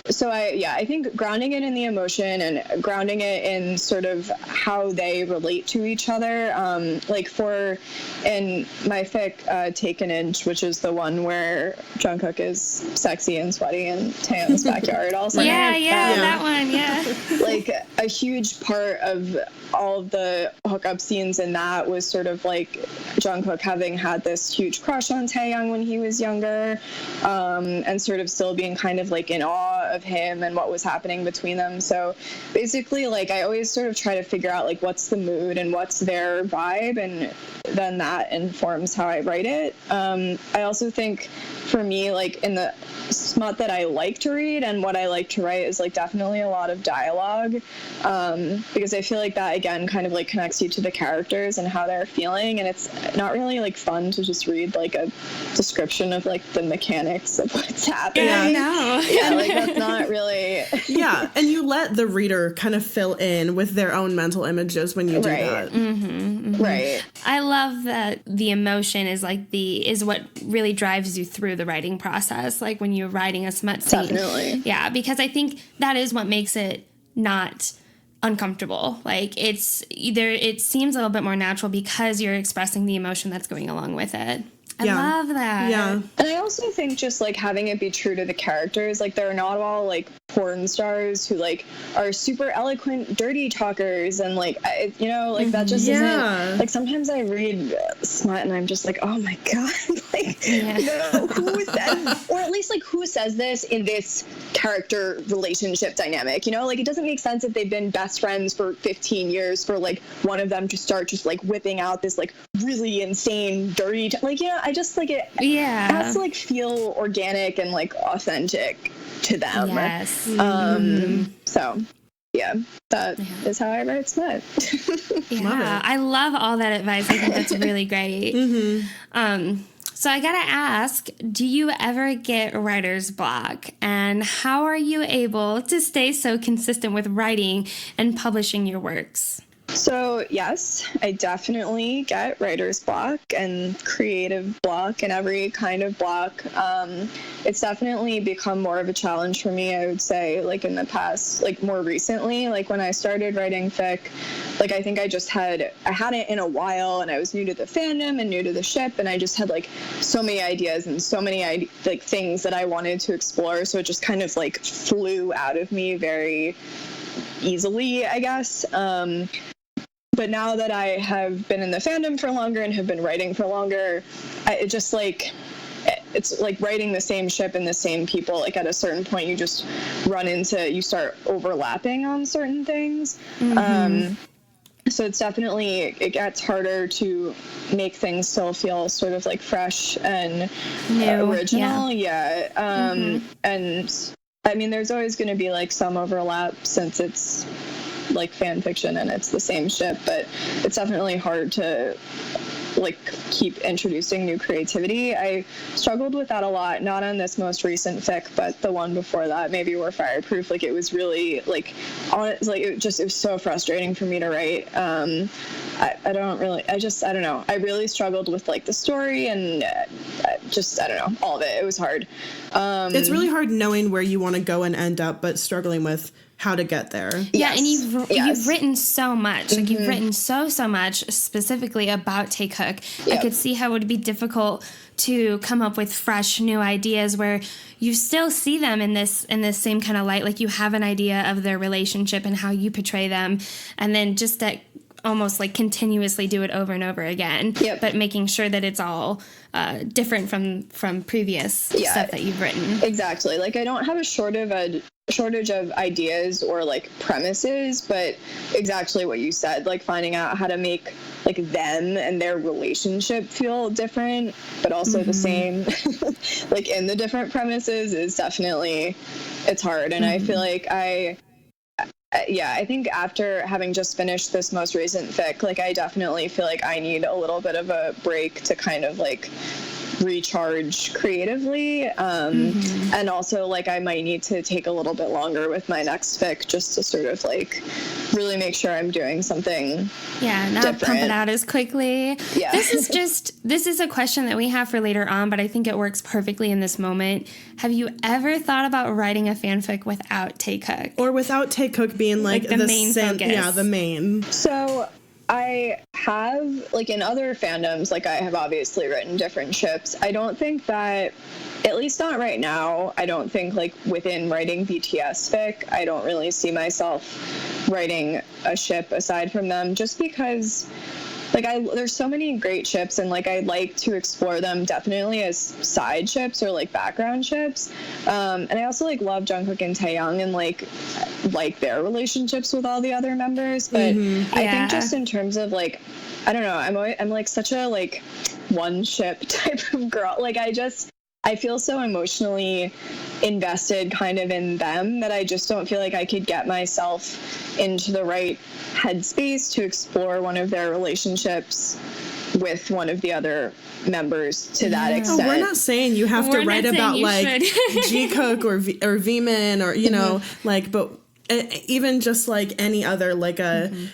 so I think grounding it in the emotion and grounding it in sort of how they relate to each other. Like in my fic, Take an Inch, which is the one where Jungkook is sexy and sweaty in Taeyeon's backyard all summer. That one, yeah. Like a huge part of all of the hookup scenes in that was sort of like Jungkook having had this huge crush on Taeyeon when he was younger, and sort of still being kind of like in awe of him and what was happening between them. So basically, like, I always sort of try to figure out like what's the mood and what's their vibe, and then that informs how I write it. I also think for me, like, in the smut that I like to read and what I like to write is like definitely a lot of dialogue, because I feel like that again kind of like connects you to the characters and how they're feeling, and it's not really like fun to just read like a description of like the mechanics of what's happening. Yeah, I know. Yeah, like that's not really. Yeah, and you let the reader kind of fill in with their own mental images when you do that. Mm-hmm, mm-hmm. Right. I love that the emotion is like is what really drives you through the writing process. Like when you're writing a smut scene. Definitely. Yeah, because I think that is what makes it not uncomfortable. Like it seems a little bit more natural because you're expressing the emotion that's going along with it. I love that. Yeah. And I also think just like having it be true to the characters, like they're not all like porn stars who like are super eloquent dirty talkers, and like you know, like that just isn't like. Sometimes I read smut and I'm just like, oh my god, like no, who says, or at least like who says this in this character relationship dynamic, you know, like it doesn't make sense if they've been best friends for 15 years for like one of them to start just like whipping out this like really insane dirty like, you know, I just like it has to like feel organic and like authentic to them. Yes. So yeah, that is how I write smut. Yeah, I love all that advice. I think that's really great. So I gotta ask, do you ever get writer's block? And how are you able to stay so consistent with writing and publishing your works? So yes, I definitely get writer's block and creative block and every kind of block. It's definitely become more of a challenge for me, I would say, like in the past, like more recently, like when I started writing fic, like I think I hadn't in a while, and I was new to the fandom and new to the ship, and I just had like so many ideas and so many like things that I wanted to explore. So it just kind of like flew out of me very easily, I guess. But now that I have been in the fandom for longer and have been writing for longer, it's like writing the same ship and the same people. Like at a certain point, you just you start overlapping on certain things. So it's definitely, it gets harder to make things still feel sort of like fresh and original. And I mean, there's always going to be like some overlap since it's like fan fiction and it's the same ship, but it's definitely hard to like keep introducing new creativity. I struggled with that a lot, not on this most recent fic, but the one before that, Maybe We're Fireproof. Like it was really like it was so frustrating for me to write. I don't know. I really struggled with like the story and just, I don't know, all of it. It was hard. It's really hard knowing where you want to go and end up, but struggling with how to get there. Yeah, and you've written so much. Like, you've written so much specifically about Take Hook. Yep. I could see how it would be difficult to come up with fresh new ideas where you still see them in this same kind of light. Like, you have an idea of their relationship and how you portray them, and then just that almost like continuously do it over and over again. Yep. But making sure that it's all different from previous stuff that you've written. Exactly. Like, I don't have a shortage of ideas or like premises, but exactly what you said, like finding out how to make like them and their relationship feel different but also the same like in the different premises is definitely, it's hard. And I feel like I think after having just finished this most recent fic, like I definitely feel like I need a little bit of a break to kind of like recharge creatively, and also like I might need to take a little bit longer with my next fic just to sort of like really make sure I'm doing something not different. pump it out as quickly. This is a question that we have for later on, but I think it works perfectly in this moment. Have you ever thought about writing a fanfic without Take Hook, or without Take Hook being like the main focus? Yeah, the main. So I have, like, in other fandoms, like, I have obviously written different ships. I don't think that, at least not right now, I don't think, like, within writing BTS fic, I don't really see myself writing a ship aside from them, just because, like, there's so many great ships, and, like, I like to explore them definitely as side ships or, like, background ships. And I also, like, love Jungkook and Taehyung and, like their relationships with all the other members. But I think just in terms of, like, I don't know, I'm like, such a, like, one ship type of girl. Like, I feel so emotionally invested kind of in them that I just don't feel like I could get myself into the right headspace to explore one of their relationships with one of the other members to that extent. Oh, we're not saying you have to write about like Jikook or V-Man or, you know, like, but even just like any other, like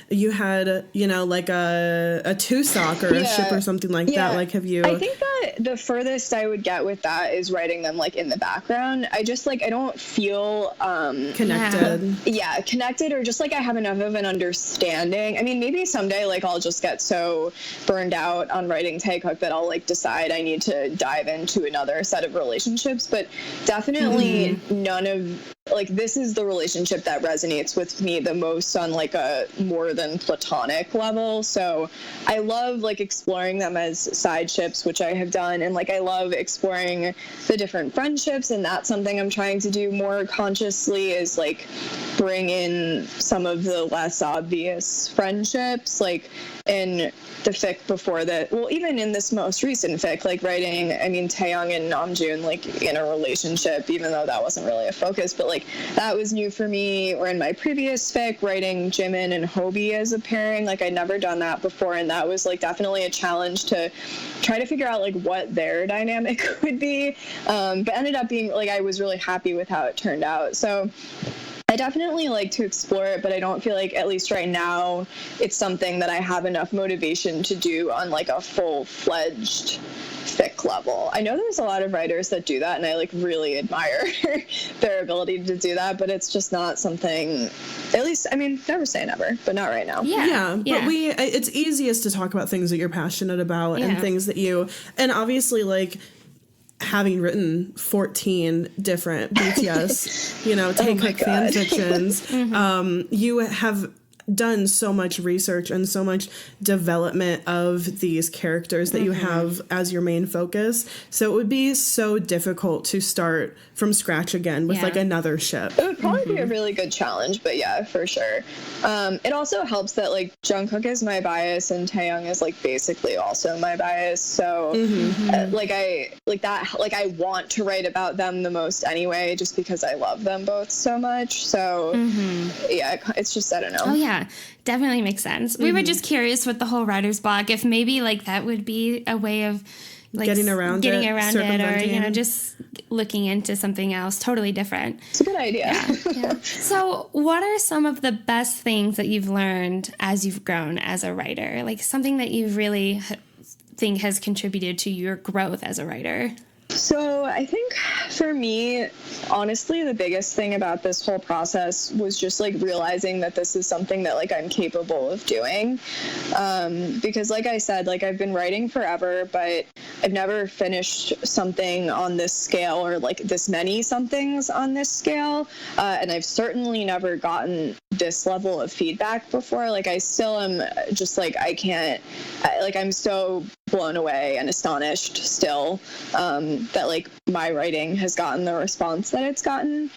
you had, you know, like a Tusock or a ship or something like that. Like, have you? I think that the furthest I would get with that is writing them like in the background. I just like, I don't feel connected. Yeah, connected, or just like I have enough of an understanding. I mean, maybe someday like I'll just get so burned out on writing Take Hook that I'll like decide I need to dive into another set of relationships. But definitely none of, like, this is the relationship that resonates with me the most on like a more than platonic level. So I love like exploring them as side ships, which I have done, and like I love exploring the different friendships, and that's something I'm trying to do more consciously, is like bring in some of the less obvious friendships, like in the fic before that, well, even in this most recent fic, like writing, I mean, Taehyung and Namjoon like in a relationship, even though that wasn't really a focus, but like that was new for me. Or in my previous fic, writing Jimin and Hobie as a pairing, like I'd never done that before, and that was like definitely a challenge to try to figure out like what their dynamic would be, but ended up being like, I was really happy with how it turned out. So I definitely like to explore it, but I don't feel like, at least right now, it's something that I have enough motivation to do on like a full-fledged fic level. I know there's a lot of writers that do that, and I like really admire their ability to do that, but it's just not something, at least, I mean, never say never, but not right now. Yeah. But it's easiest to talk about things that you're passionate about and things that you, and obviously like, having written 14 different BTS, you know, Take Hook fan fictions, you have done so much research and so much development of these characters that you have as your main focus. So it would be so difficult to start from scratch again with like another ship. It would probably be a really good challenge, but yeah, for sure. It also helps that like Jungkook is my bias and Taehyung is like basically also my bias. So I want to write about them the most anyway, just because I love them both so much. So yeah, it's just, I don't know. Oh yeah, definitely makes sense. We were just curious with the whole writer's block, if maybe like that would be a way of like getting around it, or, you know, just looking into something else totally different. It's a good idea. Yeah. So what are some of the best things that you've learned as you've grown as a writer? Like something that you really think has contributed to your growth as a writer? So I think for me, honestly, the biggest thing about this whole process was just like realizing that this is something that like I'm capable of doing. Because like I said, like I've been writing forever, but I've never finished something on this scale or like this many somethings on this scale. And I've certainly never gotten this level of feedback before. Like I still am just like, I'm so blown away and astonished still that like my writing has gotten the response that it's gotten.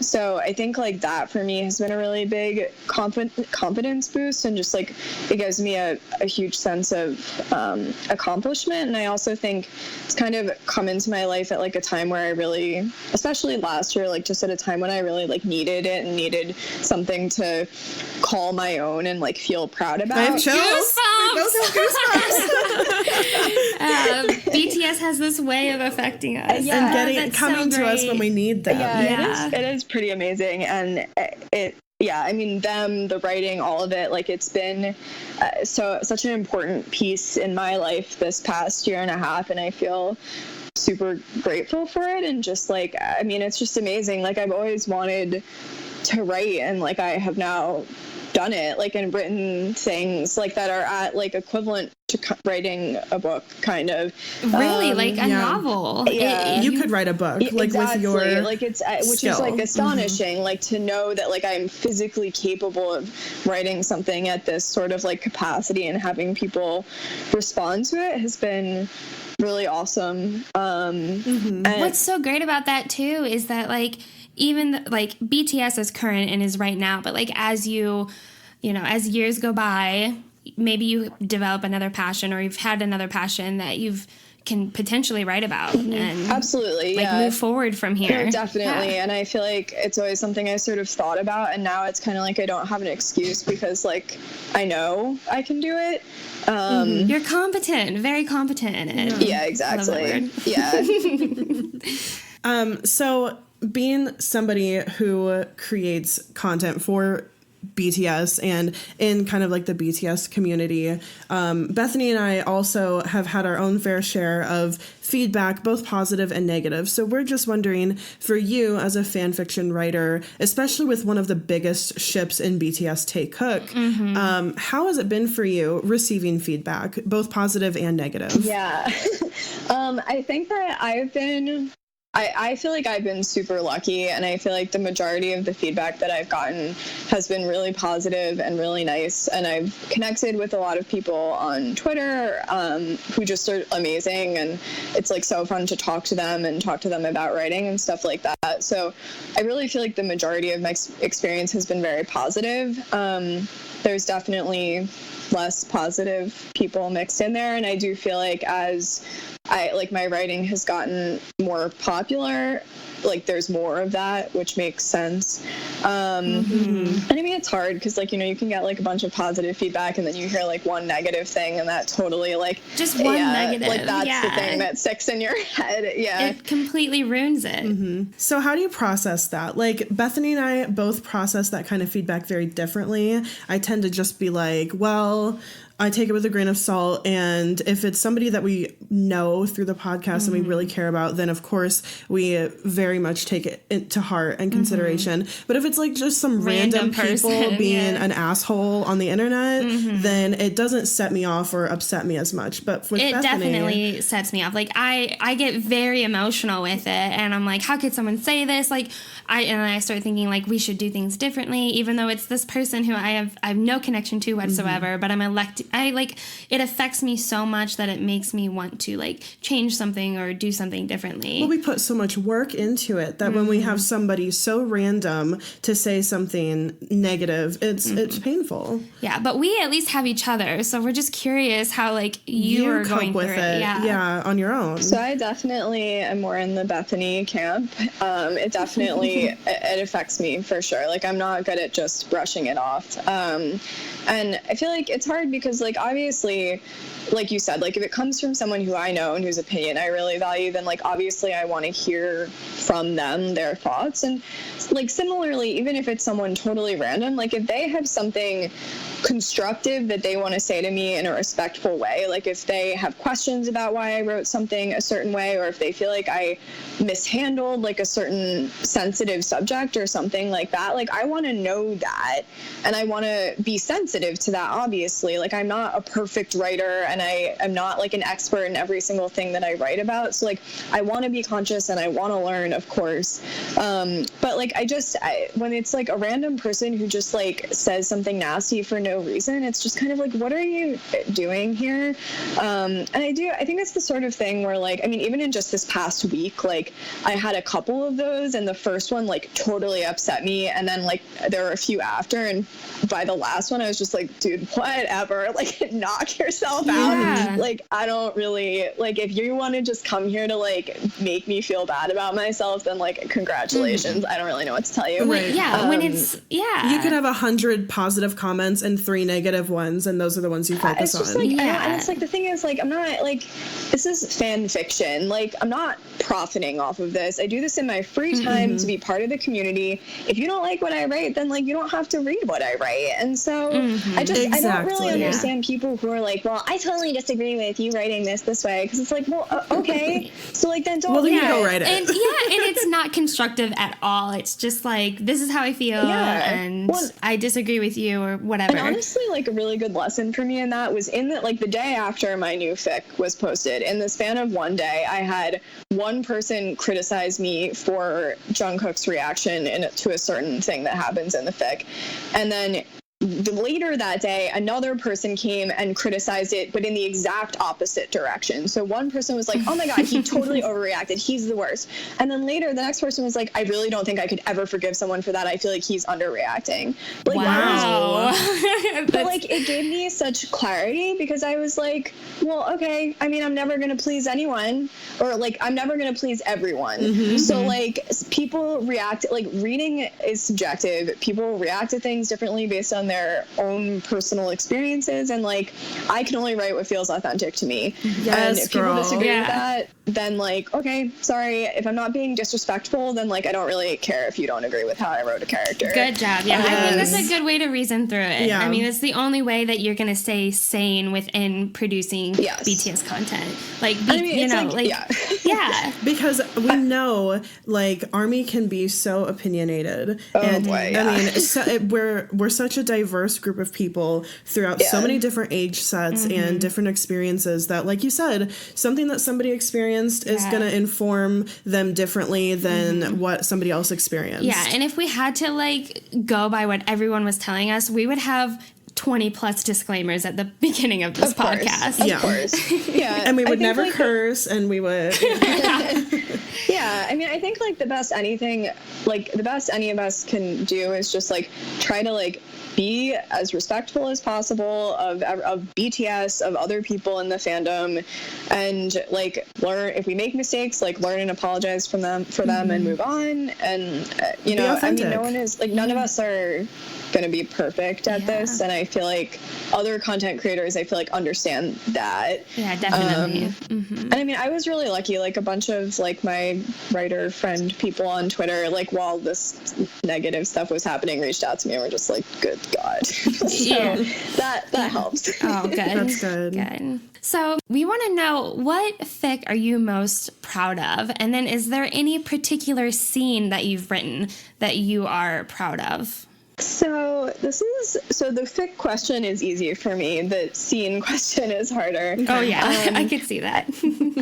So I think like that for me has been a really big confidence boost, and just like it gives me a huge sense of accomplishment. And I also think it's kind of come into my life at like a time where I really, especially last year, like just at a time when I really like needed it and needed something to call my own and like feel proud about. I have chills. BTS has this way of affecting us. Yeah, and coming to us when we need them. Yeah. It is pretty amazing. And I mean, the writing, all of it, like it's been such an important piece in my life this past year and a half, and I feel super grateful for it. And just like, I mean, it's just amazing. Like I've always wanted to write, and like I have now done it, like, and written things like that are at like equivalent to writing a book, kind of. Really, like a novel. Yeah, you could write a book, like exactly. With your like it's which skill. is like astonishing, like to know that like I'm physically capable of writing something at this sort of like capacity, and having people respond to it has been really awesome. And what's so great about that too is that like even like BTS is current and is right now, but like as you know, as years go by, maybe you develop another passion, or you've had another passion that you've can potentially write about and absolutely like move forward from here. Yeah, definitely. And I feel like it's always something I sort of thought about, and now it's kind of like I don't have an excuse, because like I know I can do it. You're competent, very competent in it. Yeah, exactly. Yeah. So being somebody who creates content for BTS and in kind of like the BTS community, Bethany and I also have had our own fair share of feedback, both positive and negative. So we're just wondering, for you as a fan fiction writer, especially with one of the biggest ships in BTS, Taekook, how has it been for you receiving feedback, both positive and negative? Yeah. I think that I feel like I've been super lucky, and I feel like the majority of the feedback that I've gotten has been really positive and really nice. And I've connected with a lot of people on Twitter who just are amazing, and it's like so fun to talk to them and talk to them about writing and stuff like that. So I really feel like the majority of my experience has been very positive. There's definitely less positive people mixed in there, and I do feel like as my writing has gotten more popular, like there's more of that, which makes sense. And I mean, it's hard because like, you know, you can get like a bunch of positive feedback, and then you hear like one negative thing, and that totally like just one negative, like that's the thing that sticks in your head. It completely ruins it. So how do you process that? Like Bethany and I both process that kind of feedback very differently. I tend to just be like, well, I take it with a grain of salt, and if it's somebody that we know through the podcast and we really care about, then of course we very much take it to heart and consideration. But if it's like just some random people being an asshole on the internet, then it doesn't set me off or upset me as much. But with Bethany, definitely sets me off. Like I get very emotional with it, and I'm like, how could someone say this? Like I start thinking like we should do things differently, even though it's this person who I have no connection to whatsoever, but I'm elected. It affects me so much that it makes me want to like change something or do something differently. Well, we put so much work into it that when we have somebody so random to say something negative, it's painful. Yeah, but we at least have each other, so we're just curious how like you are cope going with through it. Yeah, on your own. So I definitely am more in the Bethany camp. It definitely it affects me for sure. Like I'm not good at just brushing it off. And I feel like it's hard because because, like, obviously, like you said, like, if it comes from someone who I know and whose opinion I really value, then, like, obviously I want to hear from them their thoughts. And, like, similarly, even if it's someone totally random, like, if they have something constructive that they want to say to me in a respectful way, like, if they have questions about why I wrote something a certain way, or if they feel like I mishandled, like, a certain sensitive subject or something like that, like, I want to know that, and I want to be sensitive to that, obviously. Like, I'm not a perfect writer, and I am not, like, an expert in every single thing that I write about, so, like, I want to be conscious and I want to learn, of course, but, like, when it's, like, a random person who just, like, says something nasty for no reason, it's just kind of like, what are you doing here? And I think it's the sort of thing where, like, I mean, even in just this past week, like, I had a couple of those, and the first one, like, totally upset me, and then, like, there were a few after, and by the last one I was just like, dude, whatever, like, knock yourself out. Like, I don't really, like, if you want to just come here to, like, make me feel bad about myself, then, like, congratulations. I don't really know what to tell you. Right. When it's you could have 100 positive comments and 3 negative ones, and those are the ones you focus it's just on. like, and it's like, the thing is, like, I'm not, like, this is fan fiction, like, I'm not profiting off of this. I do this in my free time to be part of the community. If you don't like what I write, then, like, you don't have to read what I write. And so I don't really understand people who are like, well, I totally disagree with you writing this way, because it's like, well, okay, so, like, then don't. Well, then you go write it. And it's not constructive at all. It's just like, this is how I feel, and I disagree with you, or whatever. And honestly, like, a really good lesson for me in that was in the, like, the day after my new fic was posted, in the span of one day, I had one person criticize me for Jungkook's reaction to a certain thing that happens in the fic, and then later that day, another person came and criticized it, but in the exact opposite direction. So one person was like, oh my God, he totally overreacted. He's the worst. And then later, the next person was like, I really don't think I could ever forgive someone for that. I feel like he's underreacting. Like, wow. But, like, it gave me such clarity, because I was like, well, okay, I mean, I'm never going to please anyone, or, like, I'm never going to please everyone. So, like, people react, like, reading is subjective. People react to things differently based on their own personal experiences, and, like, I can only write what feels authentic to me. And if people disagree with that, then, like, okay, sorry, if I'm not being disrespectful, then, like, I don't really care if you don't agree with how I wrote a character. Good job. I think that's a good way to reason through it. I mean, it's the only way that you're going to stay sane within producing BTS content. Like, because we know, like, ARMY can be so opinionated. I mean, we're such a diverse group of people throughout so many different age sets and different experiences that, like you said, something that somebody experienced is going to inform them differently than what somebody else experienced. Yeah, and if we had to, like, go by what everyone was telling us, we would have 20 plus disclaimers at the beginning of this podcast. Of course. Yeah. And we would never curse, and we would. Yeah. I mean, I think, like, the best any of us can do is just, like, try to, like, be as respectful as possible of BTS, of other people in the fandom, and, like, learn, if we make mistakes, like, learn and apologize for them and move on. And you know, I mean, no one is, like, none of us are going to be perfect at this, and I feel like other content creators, I feel like, understand that. Yeah, definitely. And I mean, I was really lucky, like, a bunch of, like, my writer friend people on Twitter, like, while this negative stuff was happening, reached out to me and were just like, good God. So that helps. Oh, good. That's good. So we want to know, what fic are you most proud of? And then, is there any particular scene that you've written that you are proud of? So the fic question is easier for me. The scene question is harder. Oh yeah, I could see that.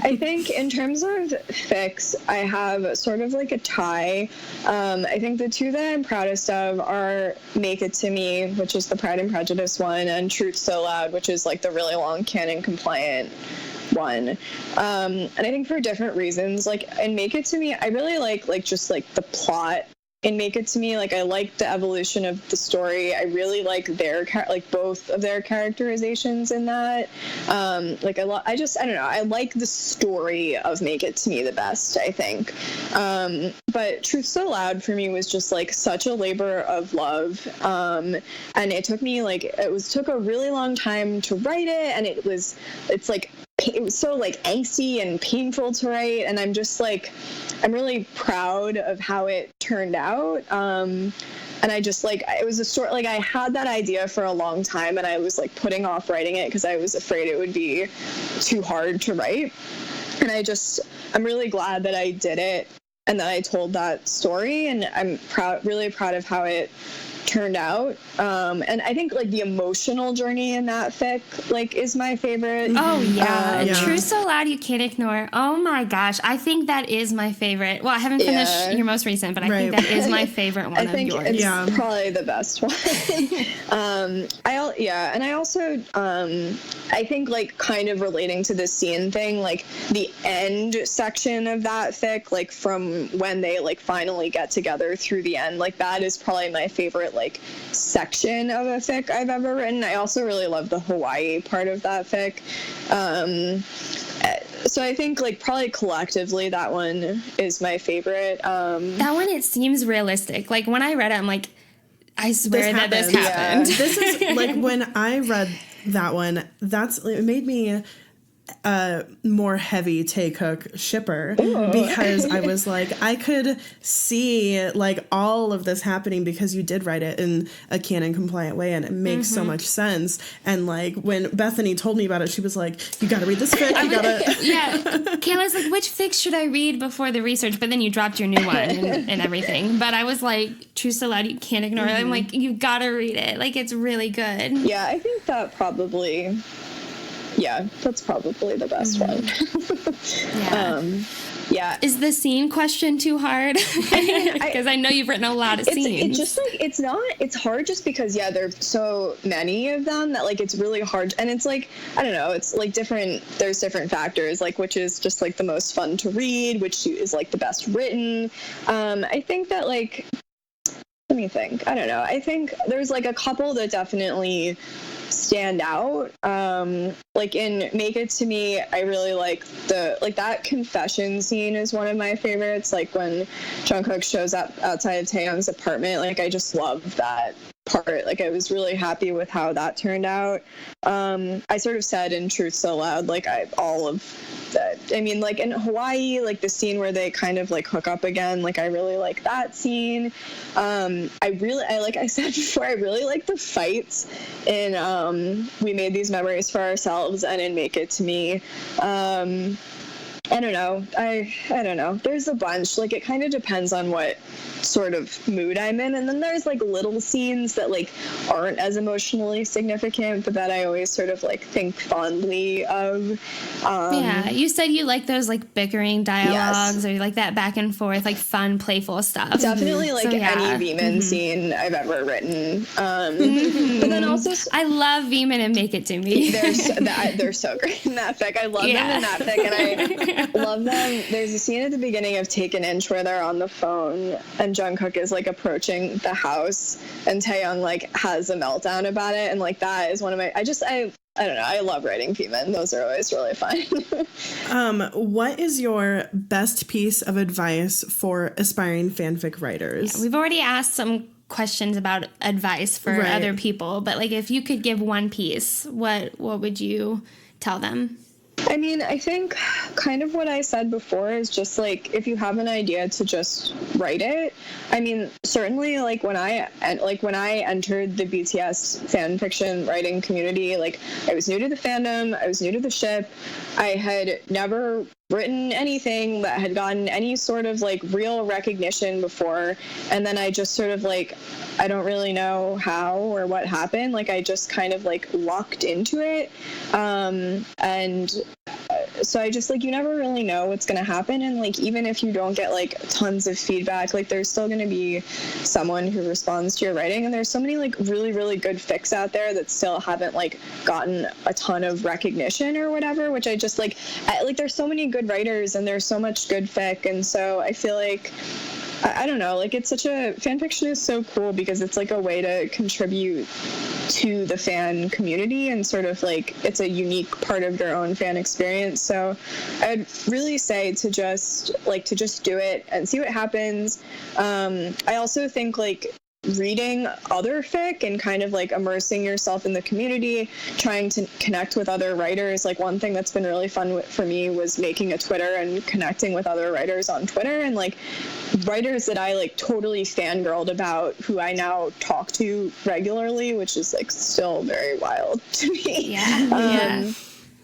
I think in terms of fics, I have sort of like a tie. I think the two that I'm proudest of are Make It To Me, which is the Pride and Prejudice one, and Truth So Loud, which is like the really long canon compliant one. And I think for different reasons, like, in Make It To Me, I really like just like the plot in Make It To Me, like I like the evolution of the story. I really like their both of their characterizations in that. Like I don't know, I like the story of Make It To Me the best, I think. But Truth So Loud for me was just like such a labor of love, and it took me took a really long time to write it, and it was so like angsty and painful to write, and I'm just like, I'm really proud of how it turned out. And I just like, it was a story, like I had that idea for a long time, and I was like putting off writing it because I was afraid it would be too hard to write. And I'm really glad that I did it and that I told that story, and I'm really proud of how it turned out. And I think like the emotional journey in that fic like is my favorite. Oh yeah. Truth So Loud You Can't Ignore. Oh my gosh, I think that is my favorite. Well, I haven't finished your most recent, but I think that is my favorite one. I think of yours. It's probably the best one. I think like kind of relating to the scene thing, like the end section of that fic, like from when they like finally get together through the end, like that is probably my favorite like section of a fic I've ever written. I also really love the Hawaii part of that fic. So I think like probably collectively that one is my favorite. That one, it seems realistic. Like when I read it, I'm like, I swear that this happened. Yeah. This is like when I read that one, it made me more heavy Tay Cook shipper. Ooh. Because I was like, I could see like all of this happening because you did write it in a canon compliant way, and it makes so much sense. And like when Bethany told me about it, she was like, you gotta read this fic, yeah. Kayla's like, which fic should I read before the research? But then you dropped your new one and everything. But I was like, Truth So Loud You Can't Ignore it. I'm like, you gotta read it. Like, it's really good. Yeah, I think that probably... Yeah, that's probably the best one. Yeah. Is the scene question too hard? Because I know you've written a lot of scenes. It's just like, it's hard just because, there's so many of them that like, it's really hard. And it's like, I don't know, it's like there's different factors, like which is just like the most fun to read, which is like the best written. I think that like, let me think. I don't know. I think there's like a couple that definitely stand out. Like in Make It To Me, I really like that confession scene is one of my favorites. Like when Jungkook shows up outside of Taehyung's apartment, like I just love that part. Like I was really happy with how that turned out. I sort of said in Truth So Loud, like all of that. I mean, like in Hawaii, like the scene where they kind of like hook up again, like I really like that scene. Like I said before, I really like the fights in We Made These Memories for Ourselves and in Make It To Me. I don't know. I don't know. There's a bunch. Like, it kind of depends on what sort of mood I'm in. And then there's, like, little scenes that, like, aren't as emotionally significant, but that I always sort of, like, think fondly of. Yeah. You said you like those, like, bickering dialogues, or you like that back and forth, like, fun, playful stuff. Definitely, like, any Veeman scene I've ever written. But then also... I love Veeman and Make It To Me. They're so great in that fic. I love them in that fic, and I love them. There's a scene at the beginning of Take an Inch where they're on the phone and Jungkook is like approaching the house and Taehyung like has a meltdown about it, and like that is one of my I don't know, I love writing Veeman. Those are always really fun. What is your best piece of advice for aspiring fanfic writers? Yeah, we've already asked some questions about advice for other people, but like if you could give one piece, what would you tell them? I mean, I think kind of what I said before is just like, if you have an idea to just write it. I mean, certainly like when I entered the BTS fan fiction writing community, like I was new to the fandom, I was new to the ship. I had never written anything that had gotten any sort of like real recognition before, and then I just sort of like, I don't really know how or what happened, like I just kind of like lucked into it, and so I just like, you never really know what's gonna happen, and like even if you don't get like tons of feedback, like there's still gonna be someone who responds to your writing, and there's so many like really, really good fics out there that still haven't like gotten a ton of recognition or whatever, which I just like there's so many good writers and there's so much good fic, and so I feel like I don't know, like, it's such a, fan fiction is so cool because it's like a way to contribute to the fan community and sort of like it's a unique part of your own fan experience. So I'd really say to just do it and see what happens. I also think like reading other fic and kind of like immersing yourself in the community, trying to connect with other writers. Like one thing that's been really fun for me was making a Twitter and connecting with other writers on Twitter, and like writers that I like totally fangirled about who I now talk to regularly, which is like still very wild to me. Yeah.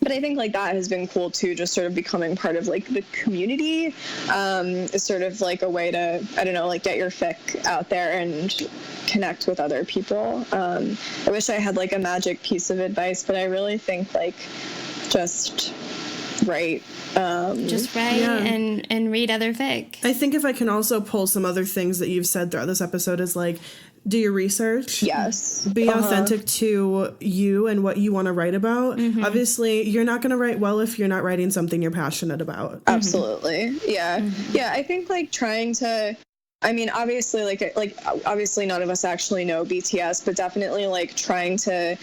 But I think like that has been cool too, just sort of becoming part of like the community is sort of like a way to, I don't know, like get your fic out there and connect with other people. I wish I had like a magic piece of advice, but I really think like just write. And read other fic. I think if I can also pull some other things that you've said throughout this episode is like, do your research. Yes. Be authentic to you and what you want to write about. Mm-hmm. Obviously, you're not going to write well if you're not writing something you're passionate about. Absolutely. Yeah. Mm-hmm. Yeah, I think like trying to, I mean, obviously, like obviously none of us actually know BTS, but definitely like trying to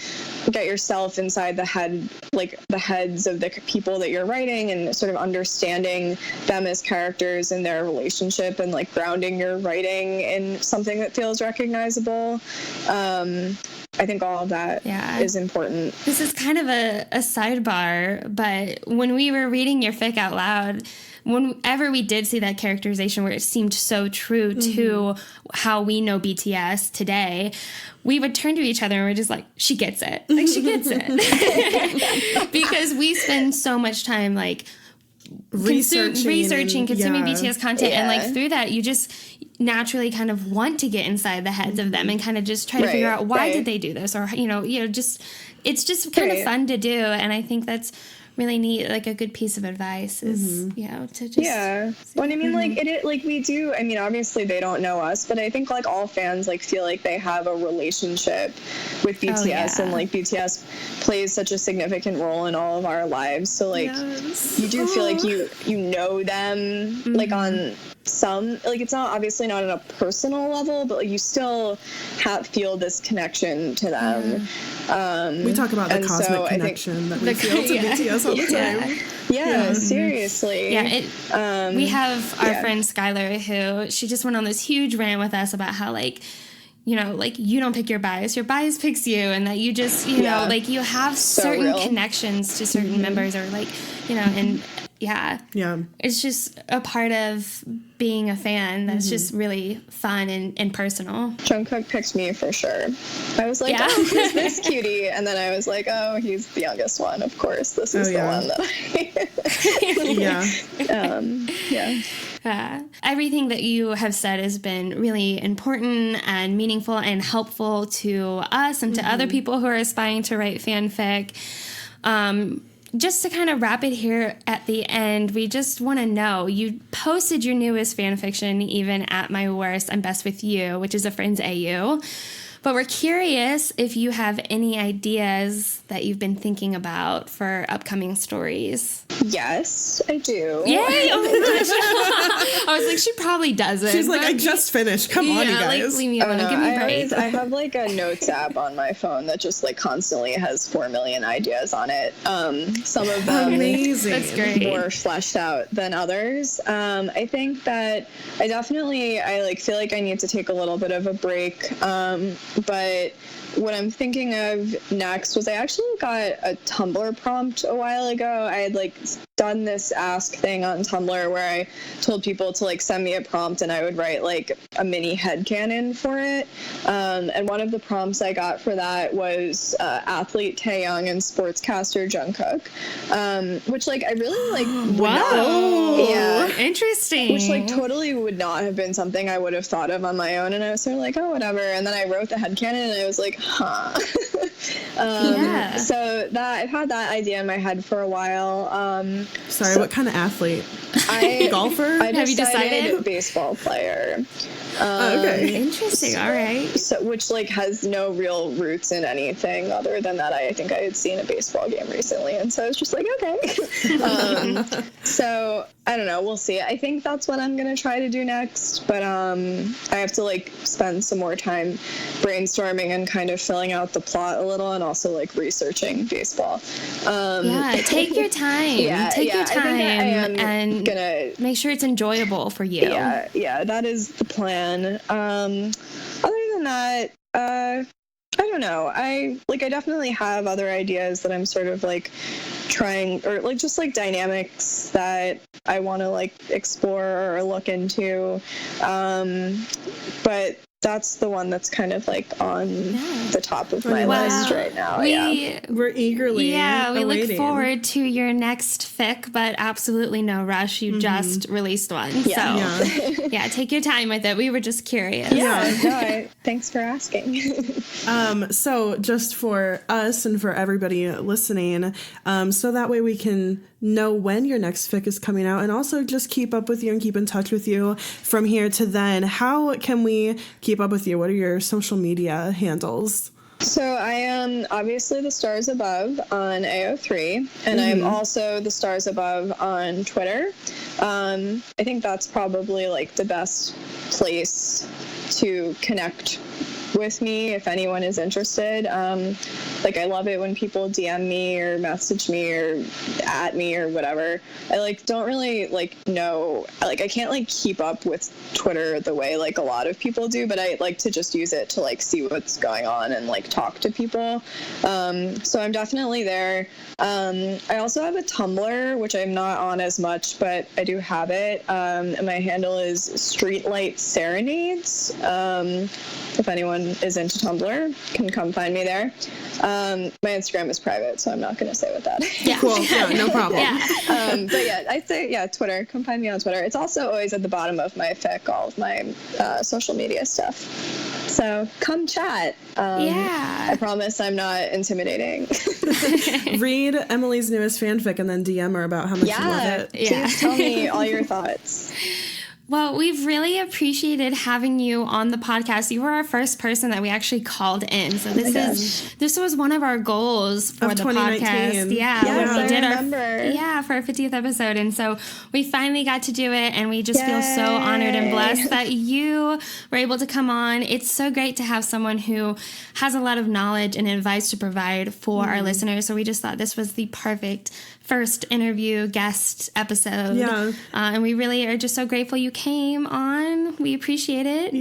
get yourself inside the heads of the people that you're writing and sort of understanding them as characters and their relationship and like grounding your writing in something that feels recognizable. I think all of that is important. This is kind of a sidebar, but when we were reading your fic out loud, whenever we did see that characterization where it seemed so true to how we know BTS today, we would turn to each other and we're just like, she gets it. Like, she gets it. Because we spend so much time, like, researching, consuming BTS content, and, like, through that, you just naturally kind of want to get inside the heads of them and kind of just try to figure out why did they do this, or, you know, just, it's just kind of fun to do, and I think that's really neat, like a good piece of advice is, you know, to just... Yeah. Well, I mean, like we do, I mean, obviously they don't know us, but I think like all fans like feel like they have a relationship with BTS, and like BTS plays such a significant role in all of our lives. So like you do feel like you know them like on some, like it's not obviously not on a personal level, but like you still feel this connection to them. We talk about the cosmic connection that we feel to BTS all the time. Yeah, seriously. Yeah, we have our friend Skylar, who she just went on this huge rant with us about how, like, you know, like, you don't pick your bias picks you, and that you just, you know, like, you have certain connections to certain members, or like, you know, and it's just a part of being a fan that's just really fun and personal. Jungkook picked me for sure. I was like, oh, who's this cutie? And then I was like, oh, he's the youngest one, of course. This is the one that I... Everything that you have said has been really important and meaningful and helpful to us and to other people who are aspiring to write fanfic. Just to kind of wrap it here at the end, we just want to know, you posted your newest fanfiction even at My Worst, I'm Best With You, which is a Friends AU. But we're curious if you have any ideas that you've been thinking about for upcoming stories. Yes, I do. Yay! Oh my gosh. I was like, she probably doesn't. She's like, I just finished. Come on, you guys. Like, leave me alone. Give me a break. I have like a notes app on my phone that just like constantly has 4 million ideas on it. Some of them That's great. More fleshed out than others. I think that I like feel like I need to take a little bit of a break. But what I'm thinking of next was I actually got a Tumblr prompt a while ago. I had like done this ask thing on Tumblr where I told people to like send me a prompt and I would write like a mini headcanon for it. And one of the prompts I got for that was athlete Taeyong and sportscaster Jungkook, which like I really like. Interesting. Which like totally would not have been something I would have thought of on my own. And I was sort of like, oh, whatever. And then I wrote the headcanon and I was like, huh. So that I've had that idea in my head for a while. Sorry, what kind of athlete? Golfer? I Have you decided? Baseball player. Okay. Interesting. All right. So, which like has no real roots in anything other than that I think I had seen a baseball game recently, and so I was just like, okay. So I don't know, we'll see. I think that's what I'm gonna try to do next, but I have to like spend some more time brainstorming and kind of filling out the plot a little, and also like researching baseball. Take your time. Take your time, and gonna make sure it's enjoyable for you. Yeah, that is the plan. Other than that, I don't know. I definitely have other ideas that I'm sort of like trying, or like just like dynamics that I want to like explore or look into. But that's the one that's kind of like on the top of my list right now. We're eagerly we awaiting. look forward to your next fic, but absolutely no rush. You just released one. Take your time with it. We were just curious. Thanks for asking. So just for us and for everybody listening, so that way we can know when your next fic is coming out, and also just keep up with you and keep in touch with you from here to then. How can we keep up with you? What are your social media handles? So I am obviously the Stars Above on AO3, and I'm also the Stars Above on Twitter. I think that's probably like the best place to connect with me if anyone is interested. I love it when people DM me or message me or at me or whatever. I don't really know, I can't keep up with Twitter the way a lot of people do, but I like to just use it to see what's going on and talk to people. So I'm definitely there. I also have a Tumblr, which I'm not on as much, but I do have it. And my handle is streetlightserenades. If anyone is into Tumblr, can come find me there. My Instagram is private, so I'm not going to say what that is. Yeah. Cool. Yeah, no problem. But yeah, I'd say, Twitter. Come find me on Twitter. It's also always at the bottom of my fic, all of my social media stuff. So come chat. I promise I'm not intimidating. Read Emily's newest fanfic and then DM her about how much you love it. Please tell me all your thoughts. Well, we've really appreciated having you on the podcast. You were our first person that we actually called in. So this was one of our goals for the podcast. I remember. For our 50th episode. And so we finally got to do it, and we just feel so honored and blessed that you were able to come on. It's so great to have someone who has a lot of knowledge and advice to provide for our listeners. So we just thought this was the perfect first interview guest episode. And we really are just so grateful you came on. We appreciate it.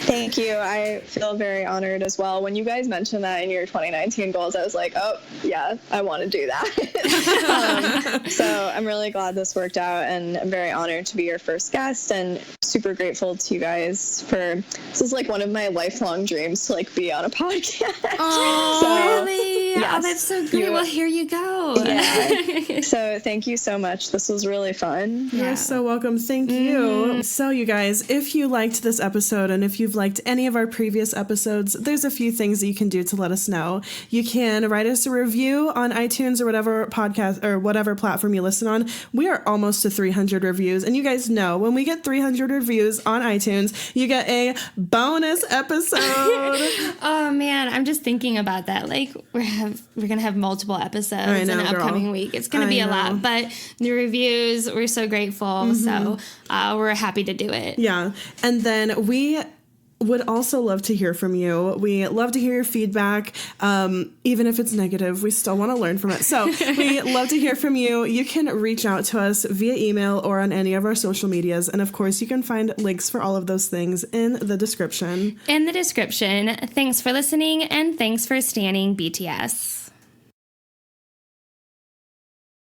Thank you. I feel very honored as well. When you guys mentioned that in your 2019 goals, I was like, oh yeah, I want to do that. So I'm really glad this worked out, and I'm very honored to be your first guest, and super grateful to you guys for, this is one of my lifelong dreams to be on a podcast. Oh, really? Yes. Oh, that's so great. Well, here you go. So thank you so much. This was really fun. You're so welcome. Thank you. So you guys, if you liked this episode and if you've liked any of our previous episodes, there's a few things that you can do to let us know. You can write us a review on iTunes or whatever podcast or whatever platform you listen on. We are almost to 300 reviews. And you guys know when we get 300 reviews on iTunes, you get a bonus episode. Oh man, I'm just thinking about that. We're going to have multiple episodes in the upcoming week. It's going to be a lot, but the reviews, we're so grateful. So we're happy to do it. Yeah. And then we would also love to hear from you. We love to hear your feedback. Even if it's negative, we still want to learn from it. So we love to hear from you. You can reach out to us via email or on any of our social medias. And of course, you can find links for all of those things in the description. Thanks for listening, and thanks for standing BTS.